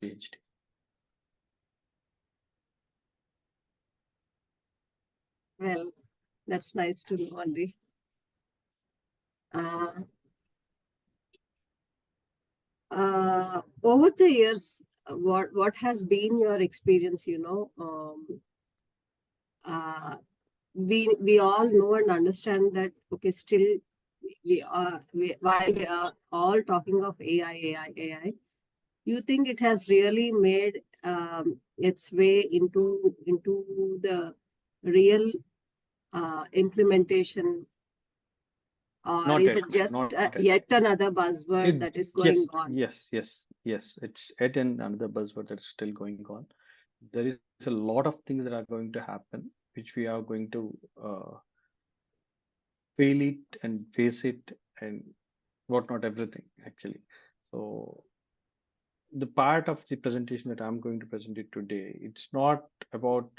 PhD. Well, that's nice to know, Andy. Over the years, what has been your experience? We all know and understand that. Okay, still while we are all talking of AI, you think it has really made its way into the real implementation, or Not is yet, it just not yet. yet another buzzword that is going on? Yes. It's yet another buzzword that's still going on. There is a lot of things that are going to happen, which we are going to fail it and face it and whatnot, everything actually. So the part of the presentation that I'm going to present it today, it's not about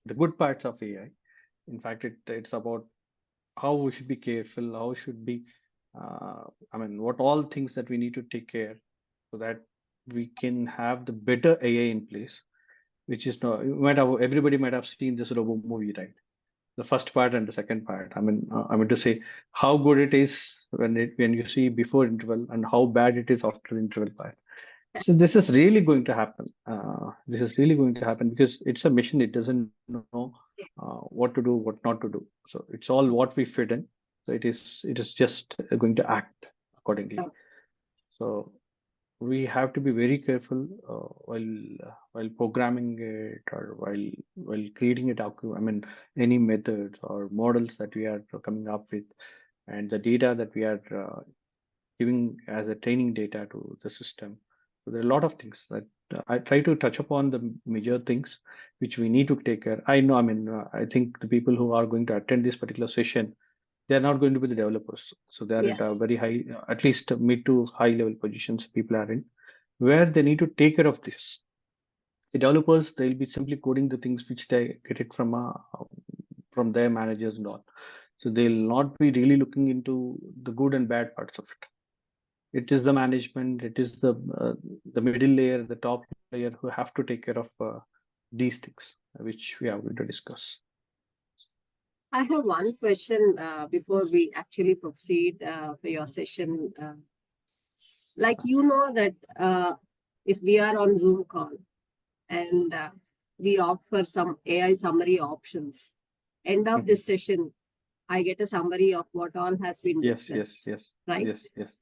the good parts of AI. In fact, it's about how we should be careful, how should be, what all things that we need to take care so that we can have the better AI in place, which is not, everybody might have seen this robo movie, right? The first part and the second part. I mean to say how good it is when you see before interval and how bad it is after interval part. So this is really going to happen. This is really going to happen because it's a mission. It doesn't know what to do, what not to do. So it's all what we fit in. So it is just going to act accordingly. So we have to be very careful while programming it or while creating a document. Any methods or models that we are coming up with, and the data that we are giving as a training data to the system. So there are a lot of things that I try to touch upon the major things which we need to take care. I know, I think the people who are going to attend this particular session, they are not going to be the developers. So they are at a very high, at least mid to high level positions people are in, where they need to take care of this. The developers, they'll be simply coding the things which they get it from their managers and all. So they'll not be really looking into the good and bad parts of it. It is the management, it is the middle layer, the top layer who have to take care of these things, which we are going to discuss. I have one question before we actually proceed for your session. Like that if we are on Zoom call and we offer some AI summary options, end of this session, I get a summary of what all has been discussed. Right? Yes.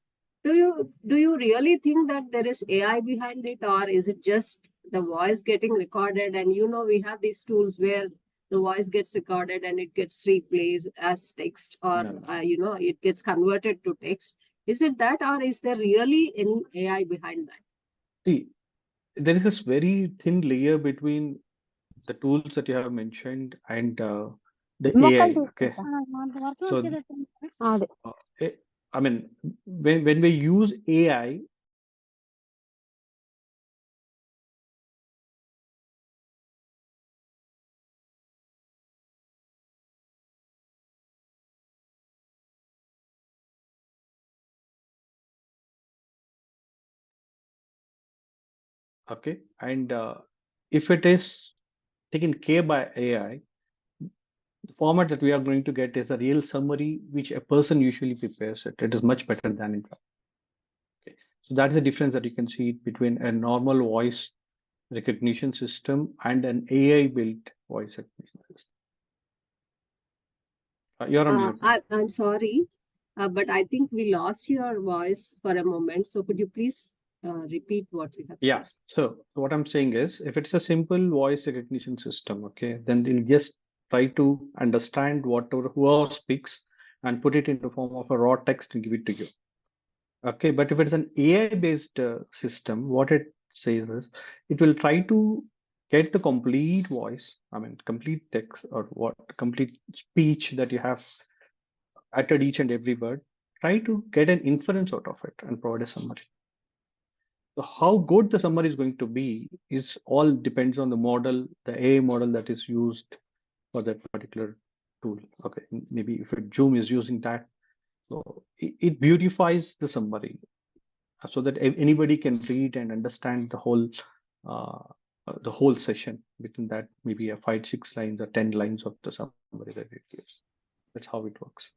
Do you really think that there is AI behind it, or is it just the voice getting recorded? And we have these tools where the voice gets recorded and it gets replaced as text, or No. it gets converted to text. Is it that, or is there really any AI behind that? See, there is this very thin layer between the tools that you have mentioned and the AI. Okay. So, when we use AI, okay, and if it is taken care by AI, the format that we are going to get is a real summary which a person usually prepares it. It is much better than in fact. Okay. So that's the difference that you can see between a normal voice recognition system and an AI built voice recognition system. You're on mute. I'm sorry, but I think we lost your voice for a moment. So could you please repeat what you have said? So what I'm saying is, if it's a simple voice recognition system, okay, then they'll just try to understand whatever whoever speaks and put it in the form of a raw text and give it to you. Okay, but if it's an AI-based system, what it says is it will try to get the complete voice, complete text or what complete speech that you have uttered each and every word, try to get an inference out of it and provide a summary. So how good the summary is going to be is all depends on the model, the AI model that is used for that particular tool. Okay, maybe if Zoom is using that, so it beautifies the summary. so that anybody can read and understand uh, the whole session within that, maybe a 5, 6 lines or 10 lines of the summary that it gives. That's how it works.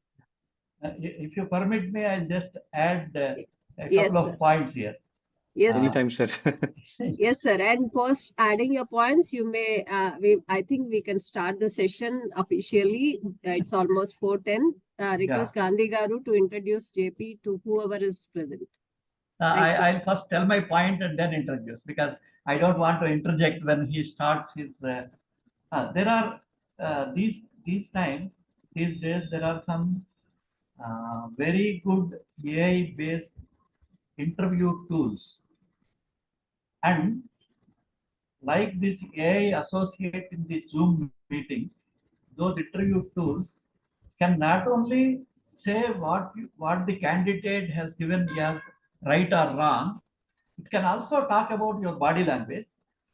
If you permit me, I'll just add a Yes, couple sir. of points here. Yes, sir. Anytime, sir. Yes, sir. And post adding your points, you may. I think we can start the session officially. It's almost 4:10. Request Gandhi Garu to introduce JP to whoever is present. I'll first tell my point and then introduce, because I don't want to interject when he starts his. There are these days there are some very good AI based interview tools, and like this AI associate in the Zoom meetings, those interview tools can not only say what the candidate has given as right or wrong, it can also talk about your body language.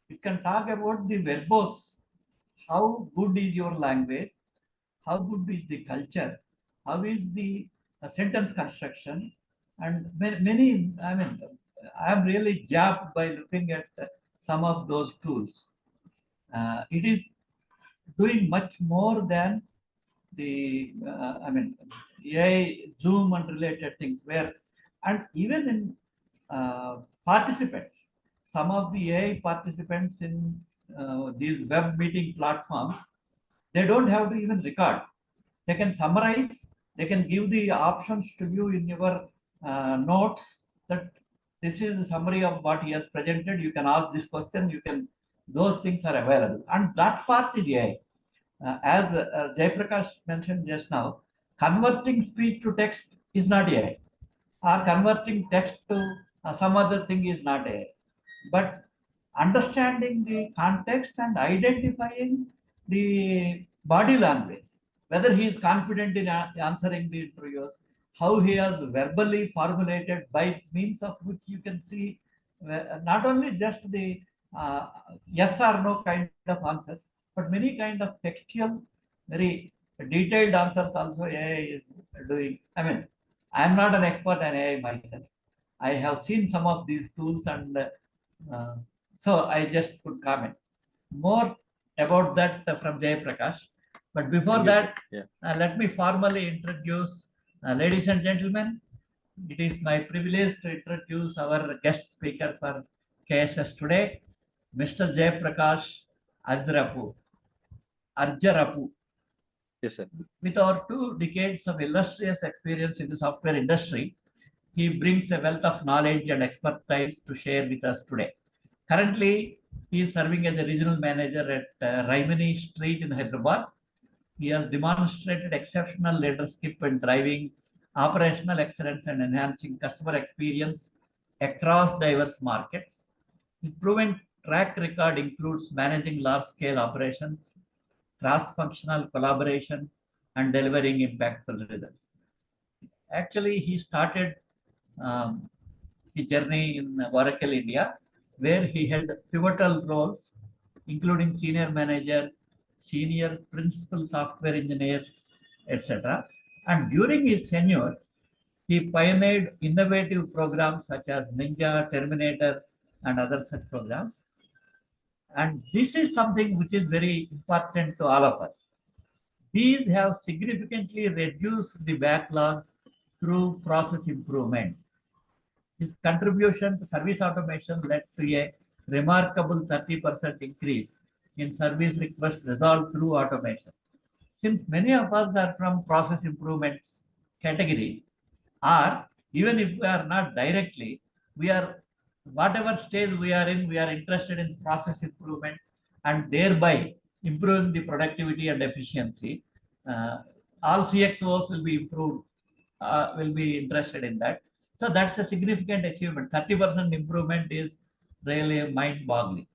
It can talk about the verbose. How good is your language? How good is the culture? How is the sentence construction? And many, I mean, I'm really jabbed by looking at some of those tools. It is doing much more than I mean, AI, Zoom, and related things. Where, and even in participants, some of the AI participants in these web meeting platforms, they don't have to even record. They can summarize. They can give the options to you in your notes that this is a summary of what he has presented. You can ask this question. You can, those things are available, and that part is AI. As Jayaprakash mentioned just now, converting speech to text is not AI, or converting text to some other thing is not AI. But understanding the context and identifying the body language, whether he is confident in answering the interviews, how he has verbally formulated, by means of which you can see not only just the uh, yes or no kind of answers, but many kind of textual, very detailed answers also AI is doing. I mean, I'm not an expert on AI myself. I have seen some of these tools, and uh, so I just could comment more about that from Jayaprakash. But before Thank you, sir. that, Yeah. let me formally introduce, ladies and gentlemen, it is my privilege to introduce our guest speaker for KSS today, Mr. Jayaprakash Arjarapu. Arjarapu. Yes, sir. With our 2 decades of illustrious experience in the software industry, he brings a wealth of knowledge and expertise to share with us today. Currently, he is serving as a regional manager at Raimani Street in Hyderabad. He has demonstrated exceptional leadership in driving operational excellence and enhancing customer experience across diverse markets. His proven track record includes managing large scale operations, cross functional collaboration, and delivering impactful results. Actually, he started um, his journey in Oracle India, where he held pivotal roles, including senior manager, senior principal software engineer, etc. And during his tenure, he pioneered innovative programs such as Ninja, Terminator, and other such programs. And this is something which is very important to all of us. These have significantly reduced the backlogs through process improvement. His contribution to service automation led to a remarkable 30% increase in service requests resolved through automation. Since many of us are from process improvements category, or even if we are not directly, we are, whatever stage we are in, we are interested in process improvement and thereby improving the productivity and efficiency. Uh, all CXOs will be improved, will be interested in that. So that's a significant achievement. 30% improvement is really mind-boggling.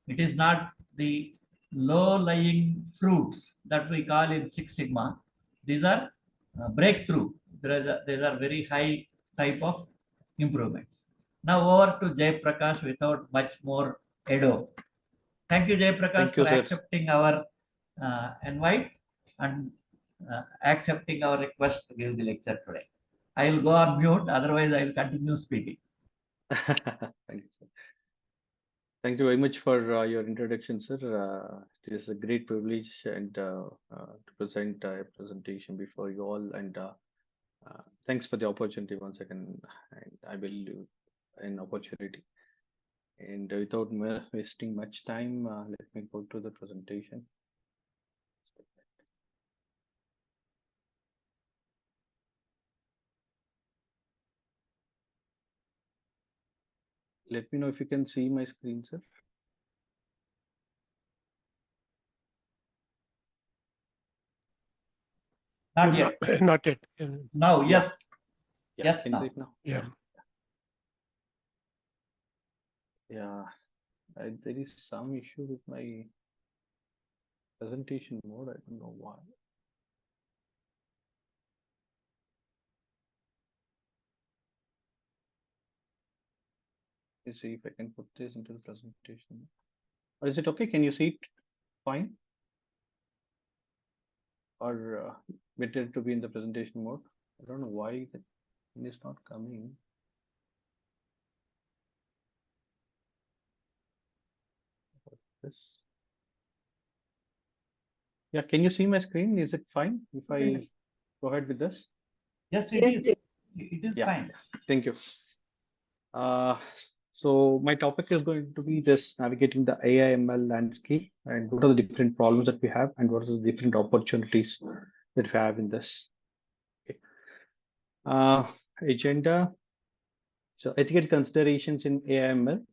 It is not the low-lying fruits that we call in Six Sigma. These are breakthrough. These are very high type of improvements. Now over to Jay Prakash without much more ado. Thank you, Jay Prakash, Thank you, for sir. accepting our invite and accepting our request to give the lecture today. I will go on mute, otherwise I will continue speaking. Thank you, sir. Thank you very much for your introduction, sir. It is a great privilege and to present a presentation before you all. And thanks for the opportunity once again. And I will an opportunity. And without wasting much time, let me go to the presentation. Let me know if you can see my screen, sir. Not yet. Not yet. Now, Yeah. yes. Yeah, Yes, can you now. see it now? Yeah. Yeah, there is some issue with my presentation mode. I don't know why. Let me see if I can put this into the presentation. Or is it okay? Can you see it fine? Or better to be in the presentation mode? I don't know why that is not coming. This. Yeah, can you see my screen? Is it fine if I go ahead with this? Yes, it Yes, is. yes. It is Yeah. fine. Thank you. So my topic is going to be this navigating the AI ML landscape and what are the different problems that we have and what are the different opportunities that we have in this. Okay. Agenda. So ethical considerations in AI ML,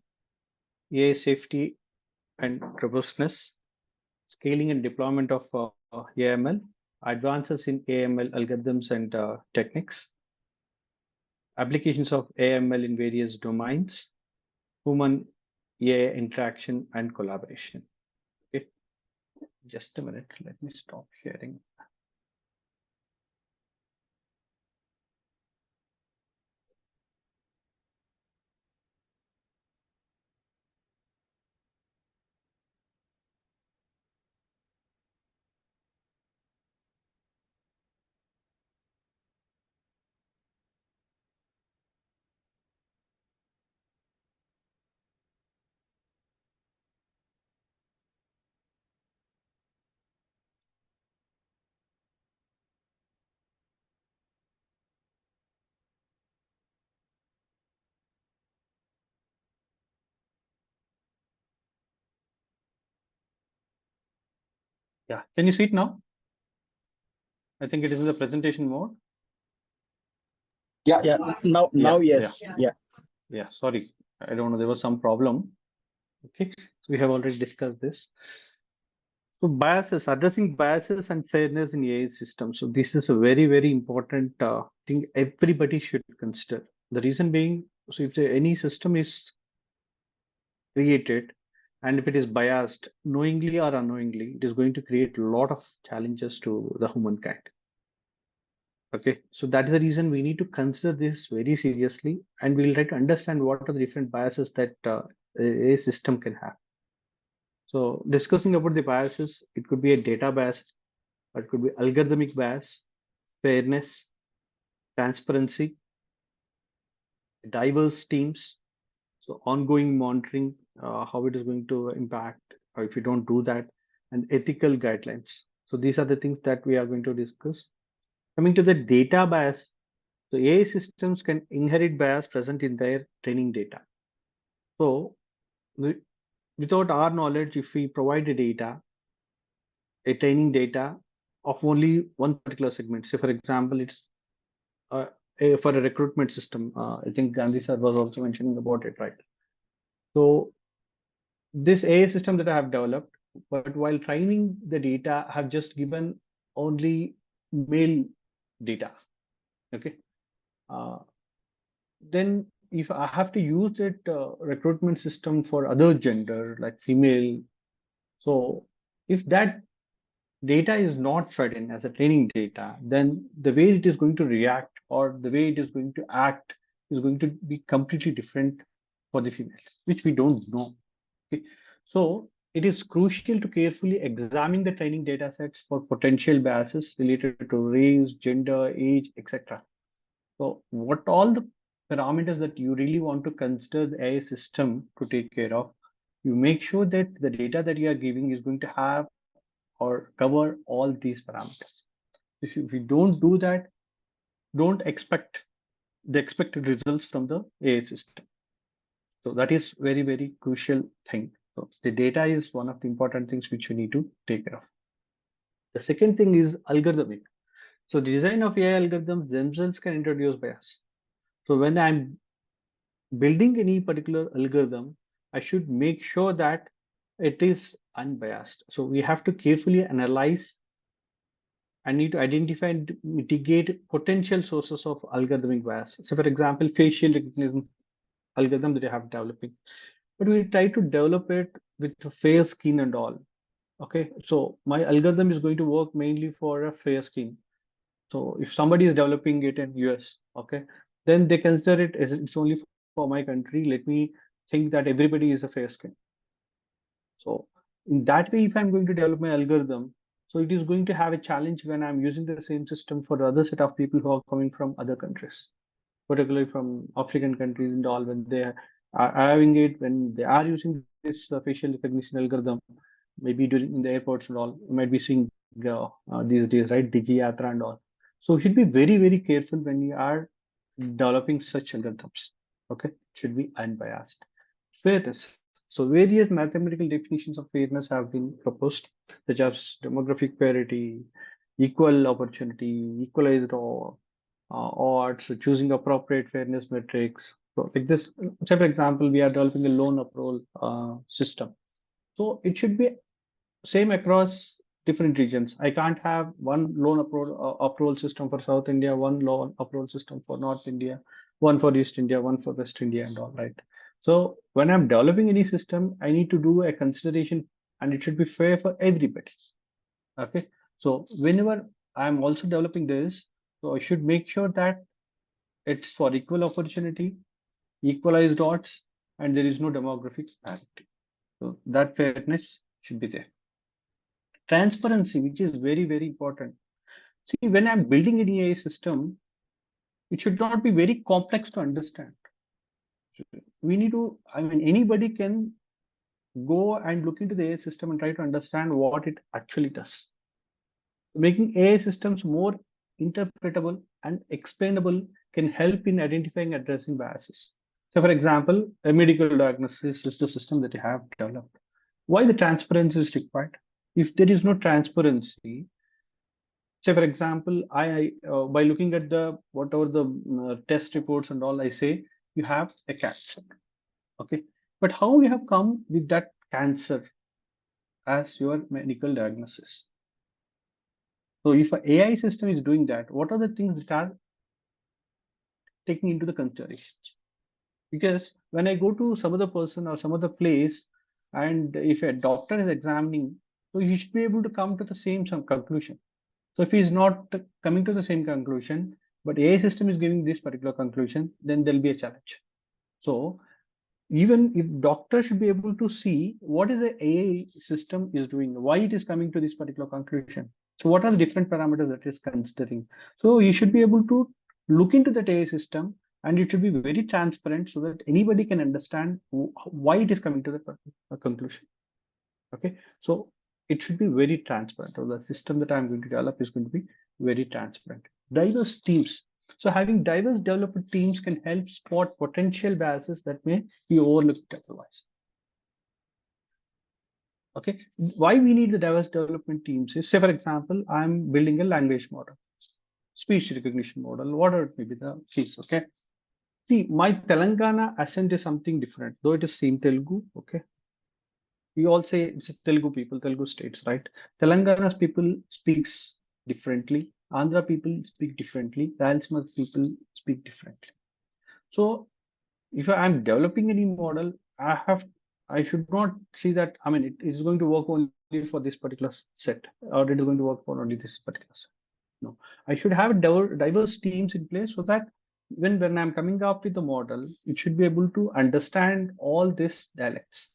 AI safety and robustness, scaling and deployment of AML, advances in AML algorithms and techniques, applications of AML in various domains, human AI interaction and collaboration. Okay, just a minute. Let me stop sharing. Yeah, can you see it now? I think it is in the presentation mode. Yeah, now, yes. Yeah, sorry. I don't know. There was some problem. Okay, so we have already discussed this. So biases, addressing biases and fairness in AI systems. So this is a very, very important thing everybody should consider. The reason being, so if any system is created and if it is biased, knowingly or unknowingly, it is going to create a lot of challenges to the humankind. Okay, so that is the reason we need to consider this very seriously, and we'll try to understand what are the different biases that a system can have. So discussing about the biases, it could be a data bias, or it could be algorithmic bias, fairness, transparency, diverse teams, so ongoing monitoring, how it is going to impact, or if you don't do that, and ethical guidelines. So these are the things that we are going to discuss. Coming to the data bias, so AI systems can inherit bias present in their training data. So without our knowledge, if we provide a data, a training data of only one particular segment, say for example, it's for a recruitment system. I think Gandhi sir was also mentioning about it, right? So this AI system that I have developed, but while training the data, I have just given only male data. Okay. Then if I have to use that recruitment system for other gender like female, so if that data is not fed in as a training data, then the way it is going to react or the way it is going to act is going to be completely different for the females, which we don't know. Okay. So it is crucial to carefully examine the training data sets for potential biases related to race, gender, age, etc. So what all the parameters that you really want to consider the AI system to take care of, you make sure that the data that you are giving is going to have or cover all these parameters. If you don't do that, don't expect the expected results from the AI system. So that is very, very crucial thing. So the data is one of the important things which you need to take care of. The second thing is algorithmic. So the design of AI algorithms themselves can introduce bias. So when I'm building any particular algorithm, I should make sure that it is unbiased. So we have to carefully analyze and need to identify and mitigate potential sources of algorithmic bias. So for example, facial recognition algorithm that you have developing, but we try to develop it with a fair skin and all. Okay, so my algorithm is going to work mainly for a fair skin. So if somebody is developing it in US, okay, then they consider it as it's only for my country. Let me think that everybody is a fair skin. So in that way, if I'm going to develop my algorithm, so it is going to have a challenge when I'm using the same system for the other set of people who are coming from other countries, particularly from African countries and all, when they are having it, when they are using this facial recognition algorithm, maybe during in the airports and all, you might be seeing these days, right? Digi Yatra and all. So you should be very, very careful when you are developing such algorithms. Okay, it should be unbiased. Fairness. So various mathematical definitions of fairness have been proposed, such as demographic parity, equal opportunity, equalized odds, choosing appropriate fairness metrics. So like this, say for example, we are developing a loan approval system. So it should be same across different regions. I can't have one loan approval system for South India, one loan approval system for North India, one for East India, one for West India, and all right. So when I'm developing any system, I need to do a consideration, and it should be fair for everybody. Okay. So whenever I'm also developing this, so I should make sure that it's for equal opportunity, equalized odds, and there is no demographic parity. So that fairness should be there. Transparency, which is very, very important. See, when I'm building an AI system, it should not be very complex to understand. We need to, I mean, anybody can go and look into the AI system and try to understand what it actually does. Making AI systems more interpretable and explainable can help in identifying and addressing biases. So, for example, a medical diagnosis is the system that you have developed. Why the transparency is required? If there is no transparency, say for example, I by looking at the whatever the test reports and all, I say you have a cancer. Okay, but how you have come with that cancer as your medical diagnosis? So if an AI system is doing that, what are the things that are taking into the considerations? Because when I go to some other person or some other place, and if a doctor is examining, so he should be able to come to the same some conclusion. So if he's not coming to the same conclusion, but AI system is giving this particular conclusion, then there'll be a challenge. So even if doctor should be able to see what is the AI system is doing, why it is coming to this particular conclusion. So what are the different parameters that is considering? So you should be able to look into that AI system, and it should be very transparent so that anybody can understand why it is coming to the conclusion. Okay, so it should be very transparent. So the system that I'm going to develop is going to be very transparent. Diverse teams. So having diverse developer teams can help spot potential biases that may be overlooked otherwise. Okay, why we need the diverse development teams is, say for example, I'm building a language model, speech recognition model, whatever it may be the case. Okay, see, my Telangana accent is something different, though it is same Telugu. Okay, we all say it's Telugu people, Telugu states, right? Telangana's people speaks differently. Andhra people speak differently. Rayalaseema people speak differently. So if I'm developing any model, I should not see that. I mean, it is going to work only for this particular set, or it is going to work for only this particular set. No, I should have diverse teams in place so that when I'm coming up with the model, it should be able to understand all these dialects.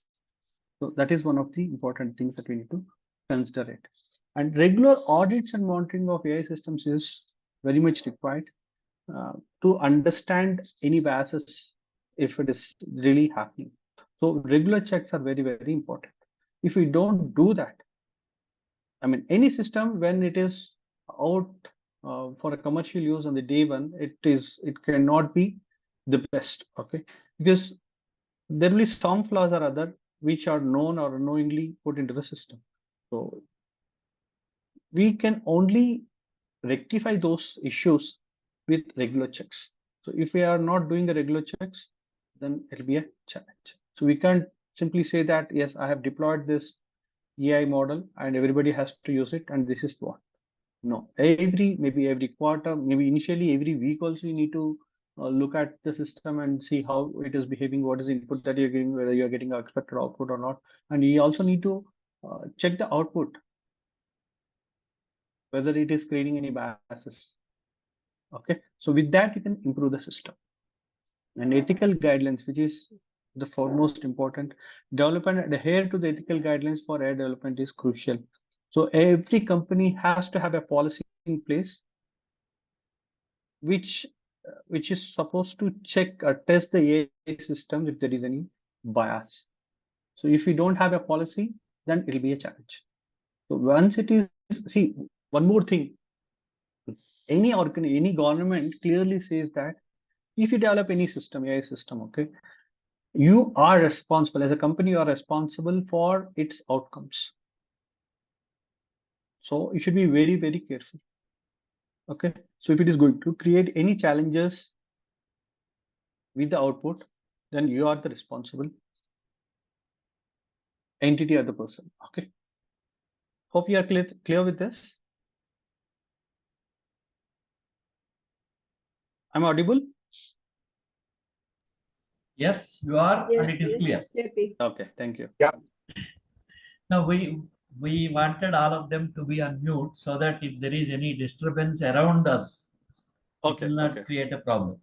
So that is one of the important things that we need to consider it. And regular audits and monitoring of AI systems is very much required. to understand any biases if it is really happening. So regular checks are very, very important. If we don't do that, I mean, any system when it is out for a commercial use on the day one, it cannot be the best. Okay, because there will be some flaws or other which are known or unknowingly put into the system. So we can only rectify those issues with regular checks. So if we are not doing the regular checks, then it'll be a challenge. So we can't simply say that, yes, I have deployed this AI model and everybody has to use it and this is what. No, maybe every quarter, maybe initially every week also you need to look at the system and see how it is behaving, what is the input that you're getting, whether you're getting expected output or not. And you also need to check the output, whether it is creating any biases. Okay, so with that you can improve the system. And ethical guidelines, which is the foremost important, develop and adhere to the ethical guidelines for AI development is crucial. So every company has to have a policy in place which is supposed to check or test the AI system if there is any bias. So if we don't have a policy, then it'll be a challenge. So once it is, see, one more thing, any government clearly says that if you develop any system, AI system, okay, you are responsible as a company, you are responsible for its outcomes. So you should be very, very careful. Okay, so if it is going to create any challenges with the output, then you are the responsible entity or the person. Okay, hope you are clear with this. I'm audible? Yes, you are, Yes, and it is clear. Okay, thank you. Yeah. Now we wanted all of them to be on mute so that if there is any disturbance around us, Okay, it will not okay. create a problem.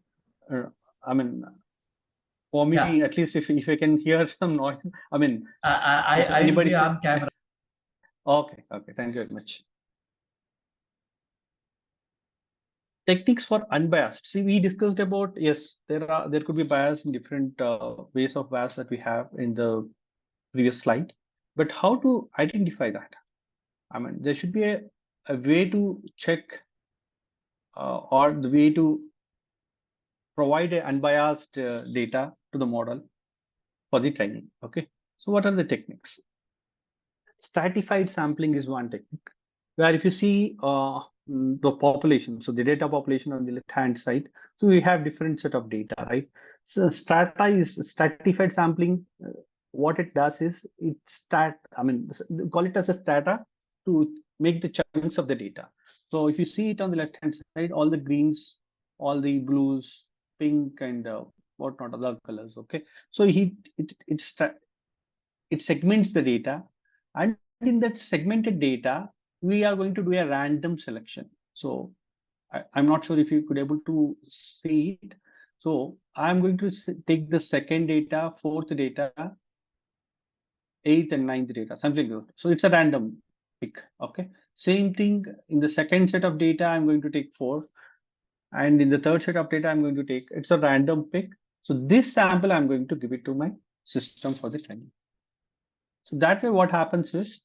I mean, for me, Yeah. at least if I can hear some noise, I mean, I will be on camera. Okay, okay, thank you very much. Techniques for unbiased. See, we discussed about, yes, there could be bias in different ways of bias that we have in the previous slide, but how to identify that? I mean, there should be a way to check or the way to provide a unbiased data to the model for the training. Okay, so what are the techniques? Stratified sampling is one technique, where if you see the population, so the data population on the left hand side, so we have different set of data, right? So stratified sampling. What it does is call it as a strata to make the chunks of the data. So if you see it on the left hand side, all the greens, all the blues, pink, and whatnot, other colors. Okay, so it segments the data, and in that segmented data we are going to do a random selection. So I'm not sure if you could able to see it. So I'm going to take the second data, fourth data, eighth and ninth data, something like that. So it's a random pick. Okay, same thing in the second set of data, I'm going to take 4, and in the third set of data I'm going to take, it's a random pick. So this sample I'm going to give it to my system for the training. So that way what happens is,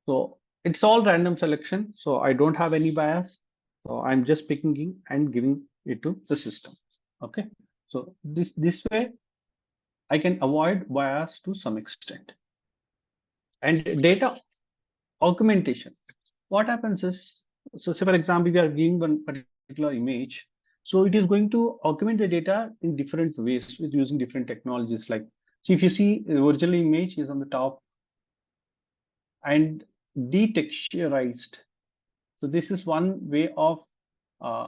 so it's all random selection. So I don't have any bias. So I'm just picking it and giving it to the system. Okay. So this way I can avoid bias to some extent. And data augmentation. What happens is, so say for example, we are giving one particular image. So it is going to augment the data in different ways with using different technologies. Like, so if you see the original image is on the top, and detexturized. So this is one way of uh,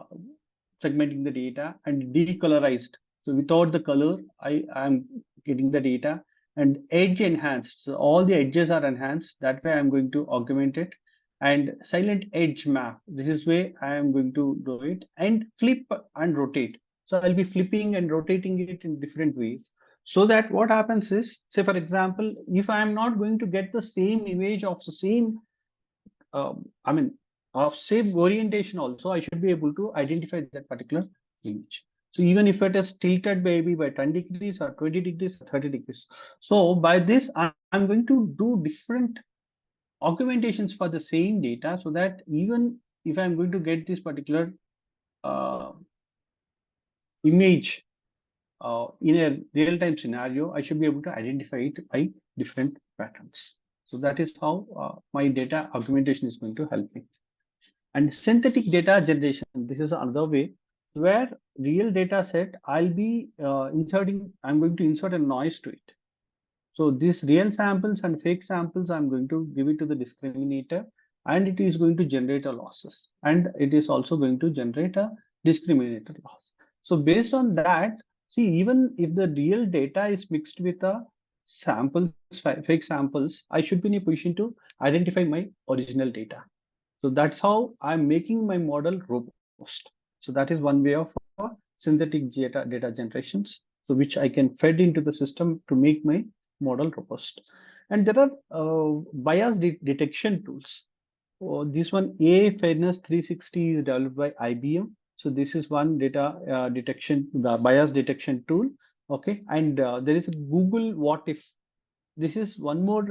segmenting the data, and decolorized. So without the color, I am getting the data, and edge enhanced. So all the edges are enhanced. That way I'm going to augment it. And silent edge map. This is way I am going to do it, and flip and rotate. So I'll be flipping and rotating it in different ways. So that what happens is, say for example, if I am not going to get the same image of the same I mean, of same orientation also, I should be able to identify that particular image. So even if it is tilted maybe by 10 degrees or 20 degrees or 30 degrees. So by this, I'm going to do different augmentations for the same data, so that even if I'm going to get this particular uh, image in a real-time scenario, I should be able to identify it by different patterns. So that is how my data augmentation is going to help me. And synthetic data generation, this is another way where real data set, I'm going to insert a noise to it. So these real samples and fake samples, I'm going to give it to the discriminator, and it is going to generate a losses, and it is also going to generate a discriminator loss. So based on that, see, even if the real data is mixed with a samples, fake samples, I should be in a position to identify my original data. So that's how I'm making my model robust. So that is one way of synthetic data generations, so which I can fed into the system to make my model robust. And there are bias detection tools. This one, A Fairness 360, is developed by IBM. So this is one data detection, the bias detection tool. Okay, and there is a Google What If. This is one more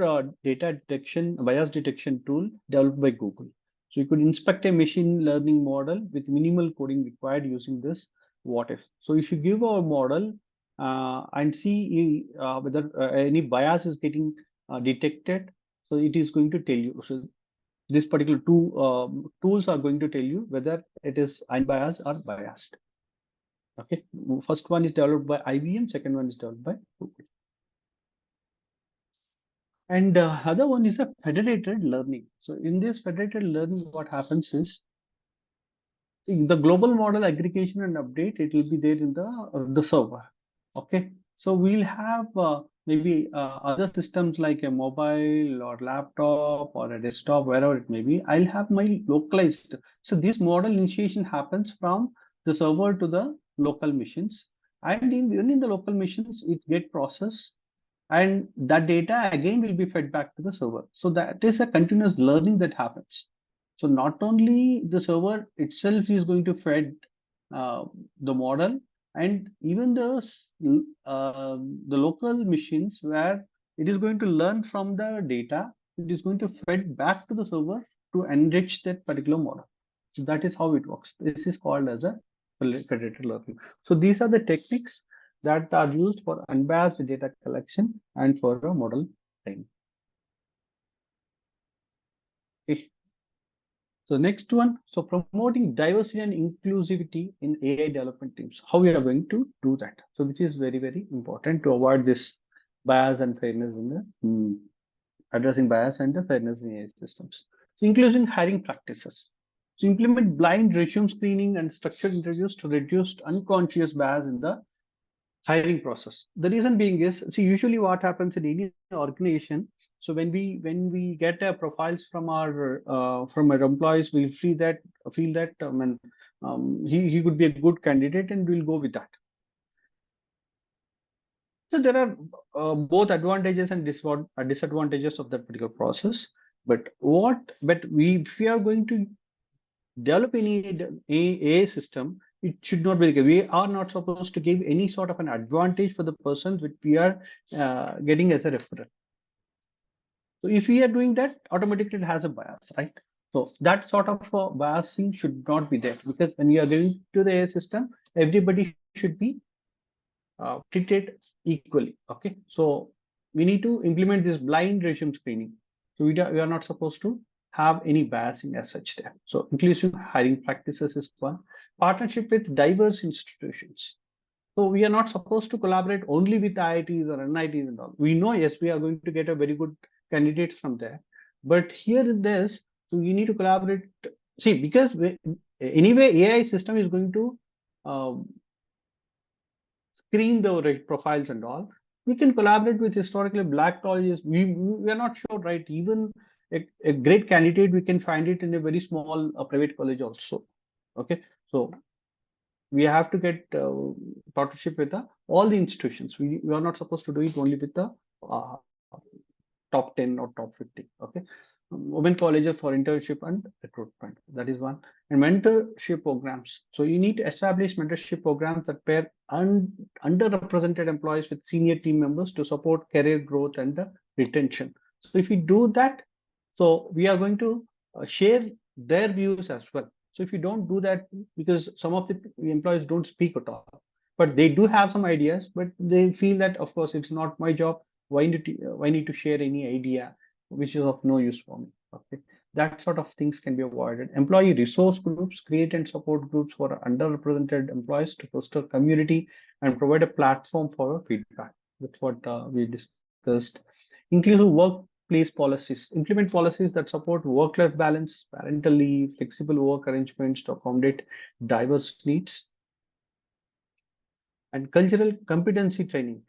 data detection, bias detection tool developed by Google. So you could inspect a machine learning model with minimal coding required using this what if. So if you give a model and see whether any bias is getting detected, so it is going to tell you. So this particular tools are going to tell you whether it is unbiased or biased. Okay, first one is developed by IBM, second one is developed by Google. And other one is a federated learning. So in this federated learning, what happens is the global model aggregation and update, it will be there in the server. Okay, so we'll have maybe other systems like a mobile or laptop or a desktop, wherever it may be. I'll have my localized. So this model initiation happens from the server to the local machines, and even in the local machines, it get processed, and that data again will be fed back to the server. So that is a continuous learning that happens. So not only the server itself is going to fed uh, the model, and even the local machines where it is going to learn from the data, it is going to fed back to the server to enrich that particular model. So that is how it works. This is called as a federated learning. So these are the techniques that are used for unbiased data collection and for a model training. Okay. So next one, so promoting diversity and inclusivity in AI development teams. How we are going to do that? So which is very, very important to avoid this bias and fairness in the addressing bias and the fairness in AI systems. So including hiring practices. So implement blind resume screening and structured interviews to reduce unconscious bias in the hiring process. The reason being is, see, usually what happens in any organization. So when we get profiles from our employees, we feel that he could be a good candidate, and we'll go with that. So there are both advantages and disadvantages of that particular process. But if we are going to develop any a system, it should not be the case. We are not supposed to give any sort of an advantage for the persons which we are getting as a referral. So if we are doing that, automatically it has a bias, right? So that sort of biasing should not be there, because when you are going to the AI system, everybody should be treated equally. Okay, so we need to implement this blind resume screening. So we are not supposed to have any biasing as such there. So inclusive hiring practices is one. Partnership with diverse institutions. So we are not supposed to collaborate only with IITs or NITs and all. We know, yes, we are going to get a very good candidates from there. But here in this, so we need to collaborate. See, because anyway, AI system is going to screen the right profiles and all. We can collaborate with historically black colleges. We are not sure, right? Even a great candidate, we can find it in a very small private college also. Okay, so we have to get partnership with all the institutions. We are not supposed to do it only with the top 10 or top 50. Okay, women colleges for internship and recruitment. That is one. And mentorship programs. So you need to establish mentorship programs that pair underrepresented employees with senior team members to support career growth and retention. So if we do that, so we are going to share their views as well. So if you don't do that, because some of the employees don't speak at all, but they do have some ideas, but they feel that, of course, it's not my job. Why need to share any idea which is of no use for me? Okay, that sort of things can be avoided. Employee resource groups, create and support groups for underrepresented employees to foster community and provide a platform for feedback. That's what we discussed. Inclusive workplace policies, implement policies that support work-life balance, parental leave, flexible work arrangements to accommodate diverse needs, and cultural competency training.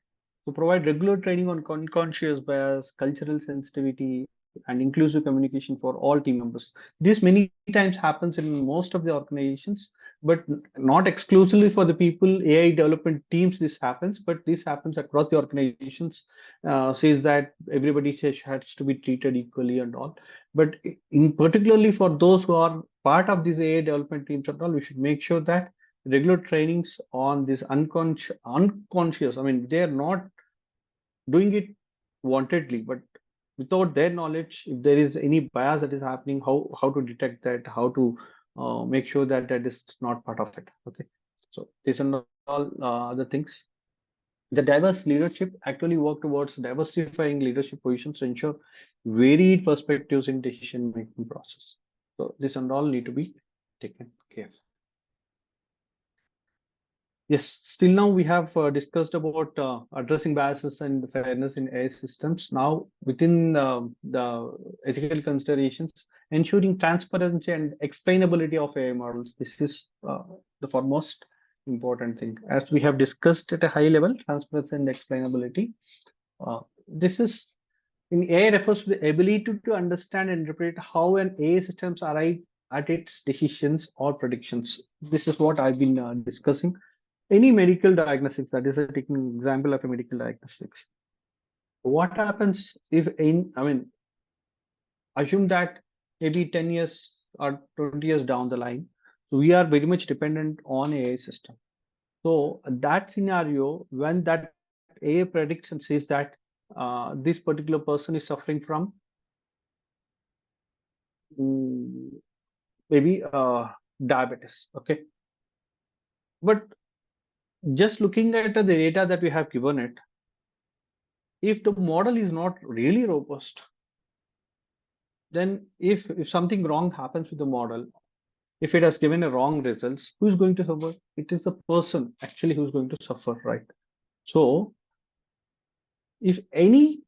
So provide regular training on unconscious bias, cultural sensitivity, and inclusive communication for all team members. This many times happens in most of the organizations, but not exclusively for the people, AI development teams this happens, but this happens across the organizations, says that everybody has to be treated equally and all. But in particularly for those who are part of these AI development teams and all, we should make sure that regular trainings on this unconscious, I mean, they are not doing it wantedly, but without their knowledge, if there is any bias that is happening, how to detect that, how to make sure that that is not part of it. Okay, so these are all the things. The diverse leadership actually work towards diversifying leadership positions to ensure varied perspectives in decision making process. So this and all need to be taken care of. Yes, still now we have discussed about addressing biases and fairness in AI systems. Now, within the ethical considerations, ensuring transparency and explainability of AI models. This is the foremost important thing. As we have discussed at a high level, transparency and explainability. This is in AI refers to the ability to understand and interpret how an AI systems arrive at its decisions or predictions. This is what I've been discussing. Any medical diagnostics, that is taking an example of a medical diagnostics. What happens if I mean, assume that maybe 10 years or 20 years down the line, we are very much dependent on AI system. So that scenario, when that AI predicts and says that this particular person is suffering from maybe diabetes, okay, but just looking at the data that we have given it, if the model is not really robust, then if something wrong happens with the model, if it has given a wrong results, who's going to suffer? It is the person actually who's going to suffer, right? So if any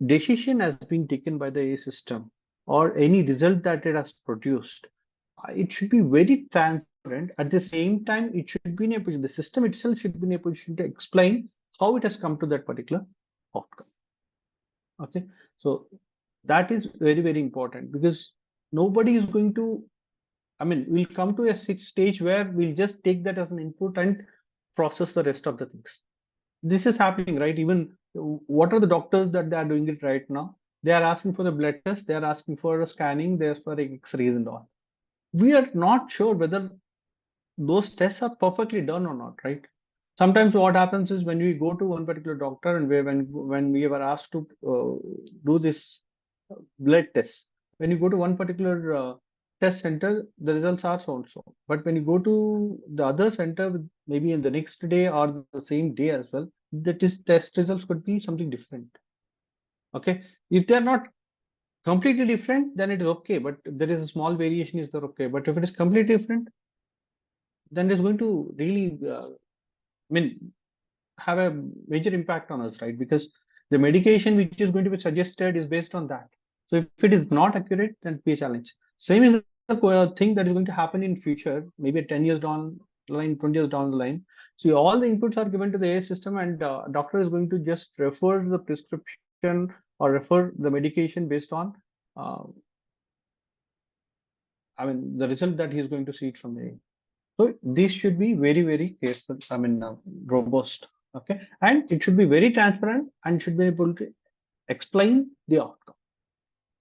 decision has been taken by the AI system or any result that it has produced, it should be very transparent. At the same time, it should be in a position, the system itself should be in a position to explain how it has come to that particular outcome. Okay, so that is very, very important, because nobody is going to, I mean, we'll come to a stage where we'll just take that as an input and process the rest of the things. This is happening, right? Even what are the doctors that they are doing it right now? They are asking for the blood test, they are asking for a scanning, there's for X-rays and all. We are not sure whether those tests are perfectly done or not, right? Sometimes what happens is when we go to one particular doctor and when we were asked to do this blood test, when you go to one particular test center, the results are so and so. But when you go to the other center, maybe in the next day or the same day as well, the test results could be something different. Okay, if they are not completely different, then it is okay. But there is a small variation, is there okay? But if it is completely different, then it's going to really, I mean, have a major impact on us, right? Because the medication which is going to be suggested is based on that. So if it is not accurate, then it be a challenge. Same is the thing that is going to happen in future, maybe 10 years down the line, 20 years down the line. So all the inputs are given to the AI system, and doctor is going to just refer the prescription or refer the medication based on, I mean, the result that he is going to see it from the AI. So this should be very, very careful, I mean, robust, okay? And it should be very transparent and should be able to explain the outcome.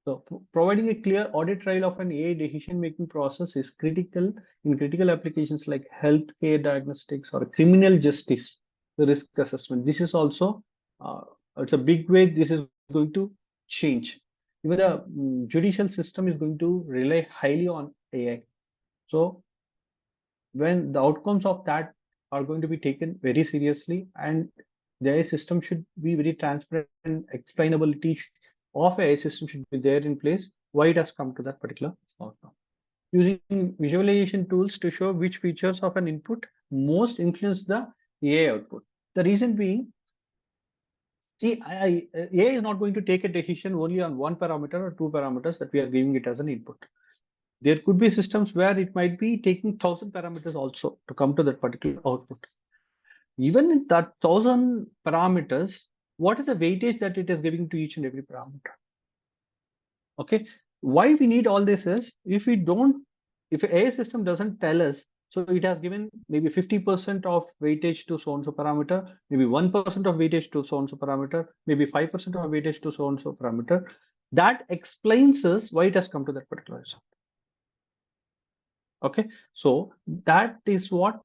So providing a clear audit trail of an AI decision-making process is critical in critical applications like healthcare diagnostics or criminal justice, the risk assessment. This is also, it's a big way this is going to change. Even the judicial system is going to rely highly on AI. So when the outcomes of that are going to be taken very seriously, and the AI system should be very transparent, and explainability of AI system should be there in place, why it has come to that particular outcome. Using visualization tools to show which features of an input most influence the AI output. The reason being, see, AI is not going to take a decision only on one parameter or two parameters that we are giving it as an input. There could be systems where it might be taking 1,000 parameters also to come to that particular output. Even in that 1,000 parameters, what is the weightage that it is giving to each and every parameter? Okay, why we need all this is, if we don't, if AI system doesn't tell us, so it has given maybe 50% of weightage to so and so parameter, maybe 1% of weightage to so and so parameter, maybe 5% of weightage to so and so parameter. That explains us why it has come to that particular result. Okay, so that is what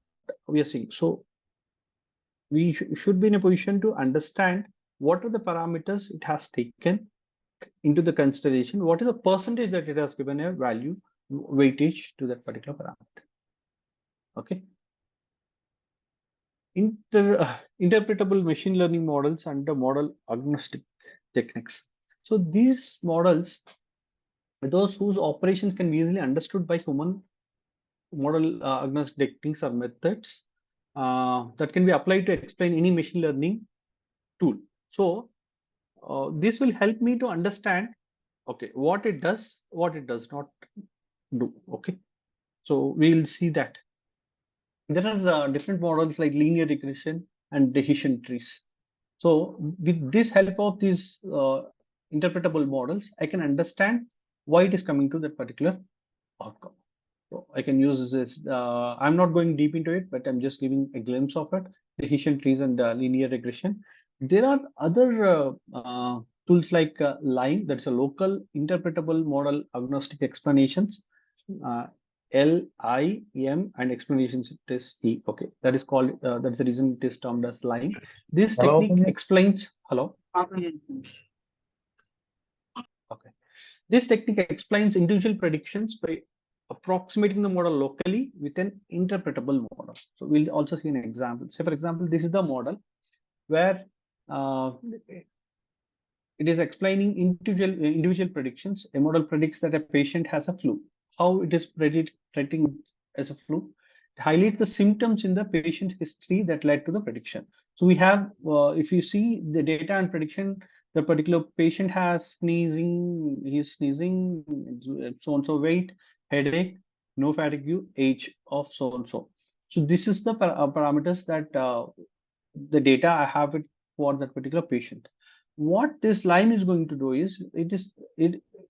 we are seeing. So we should be in a position to understand what are the parameters it has taken into the consideration, what is the percentage that it has given a value weightage to that particular parameter. Okay, interpretable machine learning models and the model agnostic techniques. So these models, those whose operations can be easily understood by human, model agnostic techniques or methods that can be applied to explain any machine learning tool. So this will help me to understand, okay, what it does not do. Okay, so we'll see that there are different models like linear regression and decision trees. So with this help of these interpretable models, I can understand why it is coming to that particular outcome. So I can use this. I'm not going deep into it, but I'm just giving a glimpse of it. Decision trees and linear regression. There are other tools like LIME, that's a local interpretable model agnostic explanations. LIM and explanations test E. Okay, that is called. That's the reason it is termed as LIME. This technique explains. Hello. Okay. This technique explains individual predictions by approximating the model locally with an interpretable model. So we'll also see an example. Say, for example, this is the model where it is explaining individual predictions. A model predicts that a patient has a flu. How it is predicting as a flu? It highlights the symptoms in the patient's history that led to the prediction. So we have, if you see the data and prediction, the particular patient has sneezing, he's sneezing, so and so weight, headache, no fatigue, age of so and so. So this is the parameters that the data I have it for that particular patient. What this line is going to do is it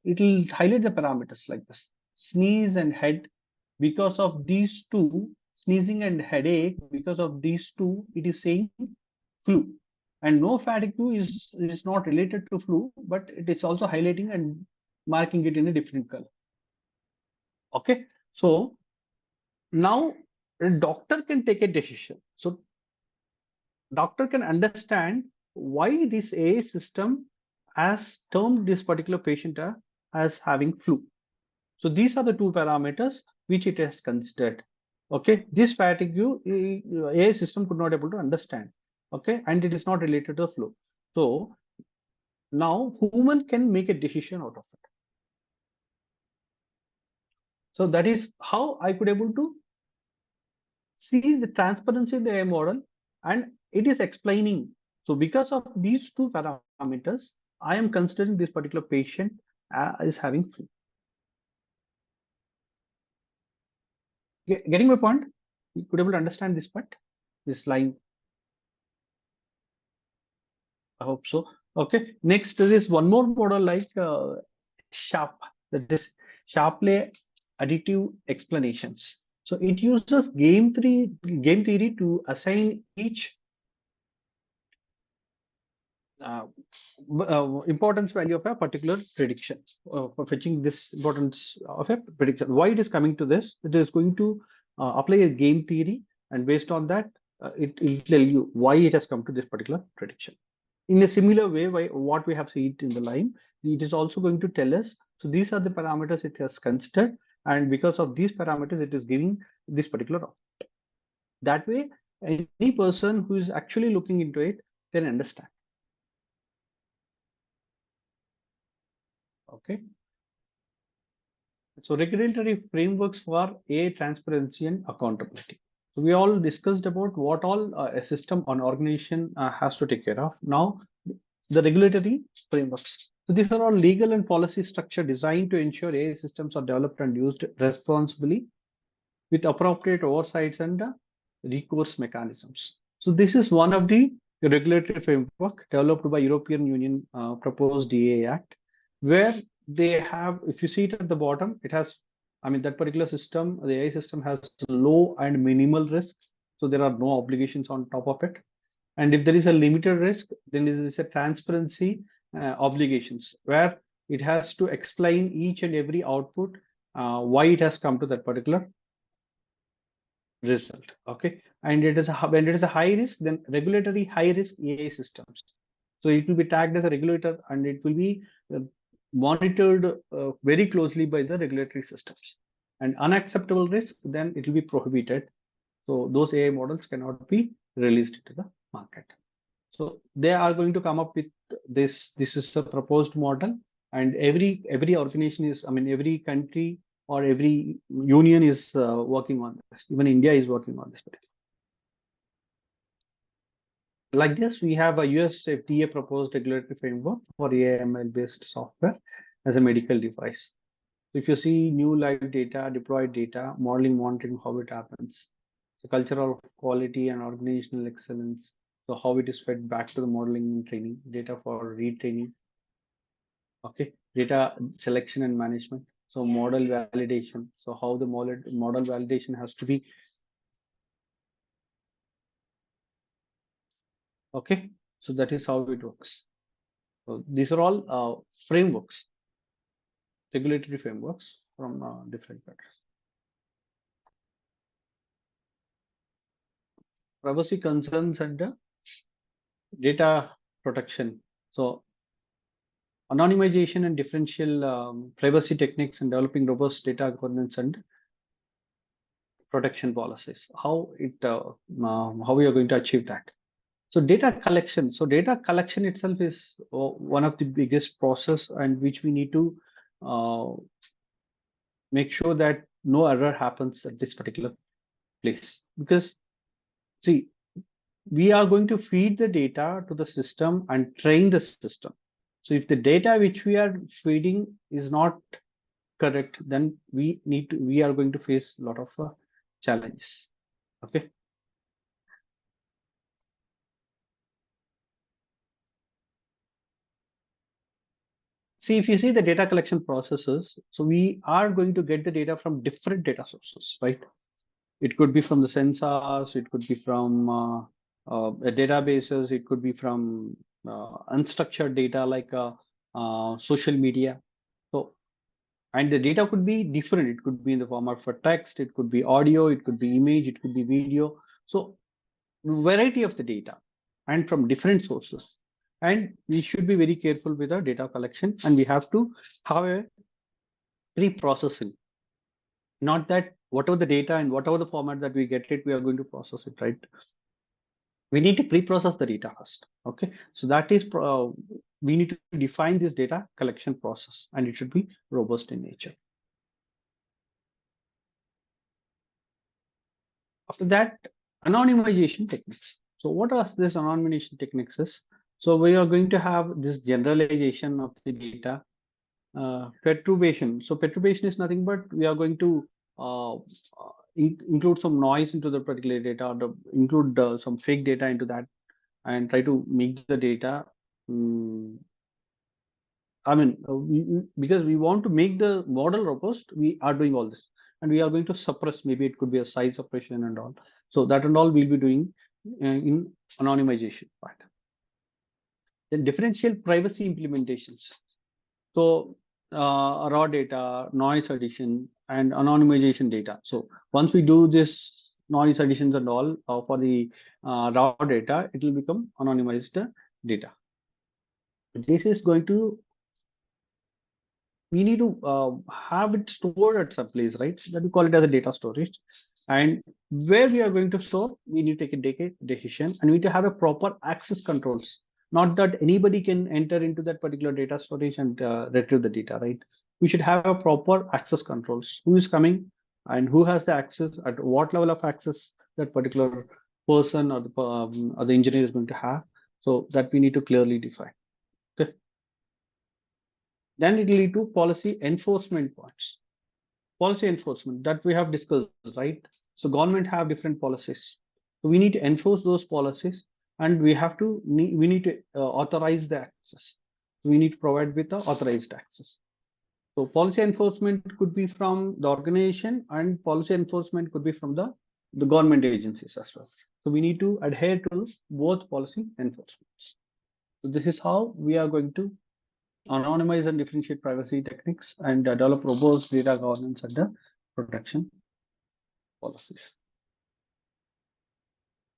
will highlight the parameters like this: sneeze and head. Because of these two, sneezing and headache, because of these two, it is saying flu. And no fatigue is not related to flu, but it is also highlighting and marking it in a different color. Okay, so now a doctor can take a decision. So doctor can understand why this AI system has termed this particular patient as having flu. So these are the two parameters which it has considered. Okay, this fatigue AI system could not able to understand. Okay, and it is not related to the flu. So now human can make a decision out of it. So that is how I could able to see the transparency in the AI model, and it is explaining. So because of these two parameters, I am considering this particular patient is having flu. Getting my point? You could able to understand this part, this line. I hope so. Okay. Next, there is one more model like Sharp, that is Sharpley additive explanations. So it uses game theory to assign each importance value of a particular prediction for fetching this importance of a prediction. Why it is coming to this? It is going to apply a game theory, and based on that, it will tell you why it has come to this particular prediction. In a similar way, what we have seen in the line, it is also going to tell us. So these are the parameters it has considered, and because of these parameters, it is giving this particular output. That way, any person who is actually looking into it can understand. Okay. So regulatory frameworks for AI transparency and accountability. So we all discussed about what all a system or organization has to take care of. Now, the regulatory frameworks. So these are all legal and policy structure designed to ensure AI systems are developed and used responsibly with appropriate oversights and recourse mechanisms. So this is one of the regulatory framework developed by European Union proposed EA Act, where they have, if you see it at the bottom, it has, I mean, that particular system, the AI system has low and minimal risk. So there are no obligations on top of it. And if there is a limited risk, then there is a transparency obligations where it has to explain each and every output, why it has come to that particular result. Okay, and it is when it is a high risk, then regulatory high risk AI systems. So it will be tagged as a regulator, and it will be monitored very closely by the regulatory systems. And unacceptable risk, then it will be prohibited. So those AI models cannot be released into the market. So they are going to come up with this. This is a proposed model, and every organization is, I mean, every country or every union is working on this. Even India is working on this particular. Like this, we have a US FDA proposed regulatory framework for AI/ML based software as a medical device. So if you see new live data, deployed data, modeling, monitoring, how it happens, the culture of quality and organizational excellence. So how it is fed back to the modeling and training, data for retraining. Okay, data selection and management. So model validation. So how the model validation has to be. Okay, so that is how it works. So these are all frameworks, regulatory frameworks from different countries. Privacy concerns and data protection. So anonymization and differential privacy techniques and developing robust data governance and protection policies. How we are going to achieve that? So data collection. So data collection itself is one of the biggest process, and which we need to make sure that no error happens at this particular place. Because see, we are going to feed the data to the system and train the system. So if the data which we are feeding is not correct, then we are going to face a lot of challenges. Okay. See, if you see the data collection processes, so we are going to get the data from different data sources, right? It could be from the sensors, it could be from databases, it could be from unstructured data like social media. So, and the data could be different. It could be in the form of a text, it could be audio, it could be image, it could be video. So, variety of the data and from different sources. And we should be very careful with our data collection, and we have to have a pre-processing. Not that whatever the data and whatever the format that we get it, we are going to process it, right? We need to pre-process the data first. Okay, so that is we need to define this data collection process, and it should be robust in nature. After that, anonymization techniques. So what are this anonymization techniques is? So we are going to have this generalization of the data, perturbation. So perturbation is nothing but we are going to include some noise into the particular data, or include some fake data into that, and try to make the data. I mean, because we want to make the model robust, we are doing all this, and we are going to suppress. Maybe it could be a size suppression and all. So that and all we'll be doing in anonymization part. Then differential privacy implementations. So raw data, noise addition, and anonymization data. So once we do this noise additions and all for the raw data, it will become anonymized data. This is going to, we need to have it stored at some place, right? That we call it as a data storage. And where we are going to store, we need to take a decision, and we need to have a proper access controls. Not that anybody can enter into that particular data storage and retrieve the data, right? We should have a proper access controls. Who is coming and who has the access, at what level of access that particular person or the engineer is going to have. So that we need to clearly define. Okay. Then it will lead to policy enforcement points. Policy enforcement that we have discussed, right? So government have different policies. So we need to enforce those policies, and we need to authorize the access. We need to provide with the authorized access. So policy enforcement could be from the organization, and policy enforcement could be from the government agencies as well. So we need to adhere to both policy enforcements. So this is how we are going to anonymize and differentiate privacy techniques and develop robust data governance and protection policies.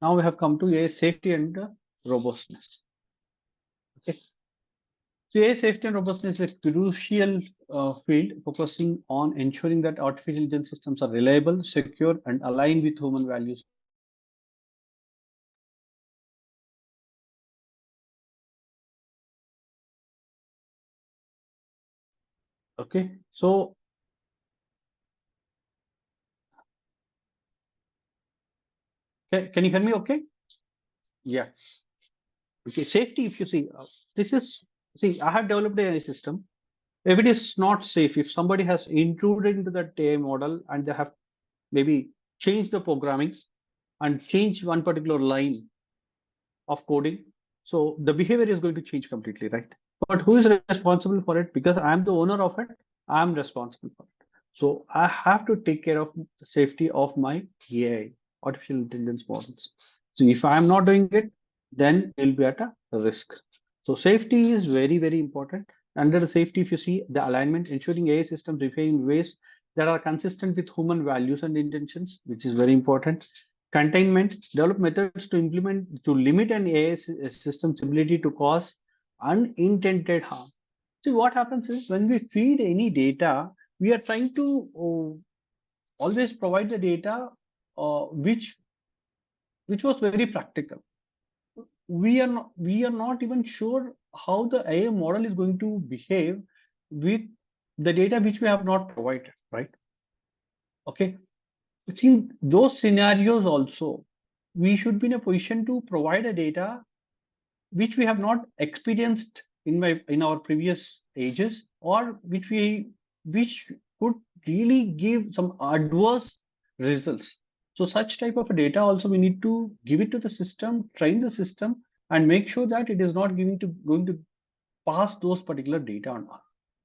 Now we have come to AI safety and robustness. Okay. So AI safety and robustness is a crucial field focusing on ensuring that artificial intelligence systems are reliable, secure, and aligned with human values. Okay, so can you hear me? Okay. Yeah. Okay. Safety. If you see, this is I have developed a system. If it is not safe, if somebody has intruded into that AI model and they have maybe changed the programming and changed one particular line of coding, so the behavior is going to change completely, right? But who is responsible for it? Because I'm the owner of it, I'm responsible for it. So I have to take care of the safety of my AI, artificial intelligence models. So if I'm not doing it, then we'll be at a risk. So safety is very, very important. Under the safety, if you see the alignment, ensuring AI systems behave in ways that are consistent with human values and intentions, which is very important. Containment, develop methods to limit an AI system's ability to cause unintended harm. See, what happens is when we feed any data, we are trying to always provide the data which was very practical. We are not even sure how the AI model is going to behave with the data which we have not provided, right? Okay. In those scenarios also, we should be in a position to provide a data which we have not experienced in our previous ages, or which could really give some adverse results. So such type of data also we need to give it to the system, train the system, and make sure that it is not going to pass those particular data on.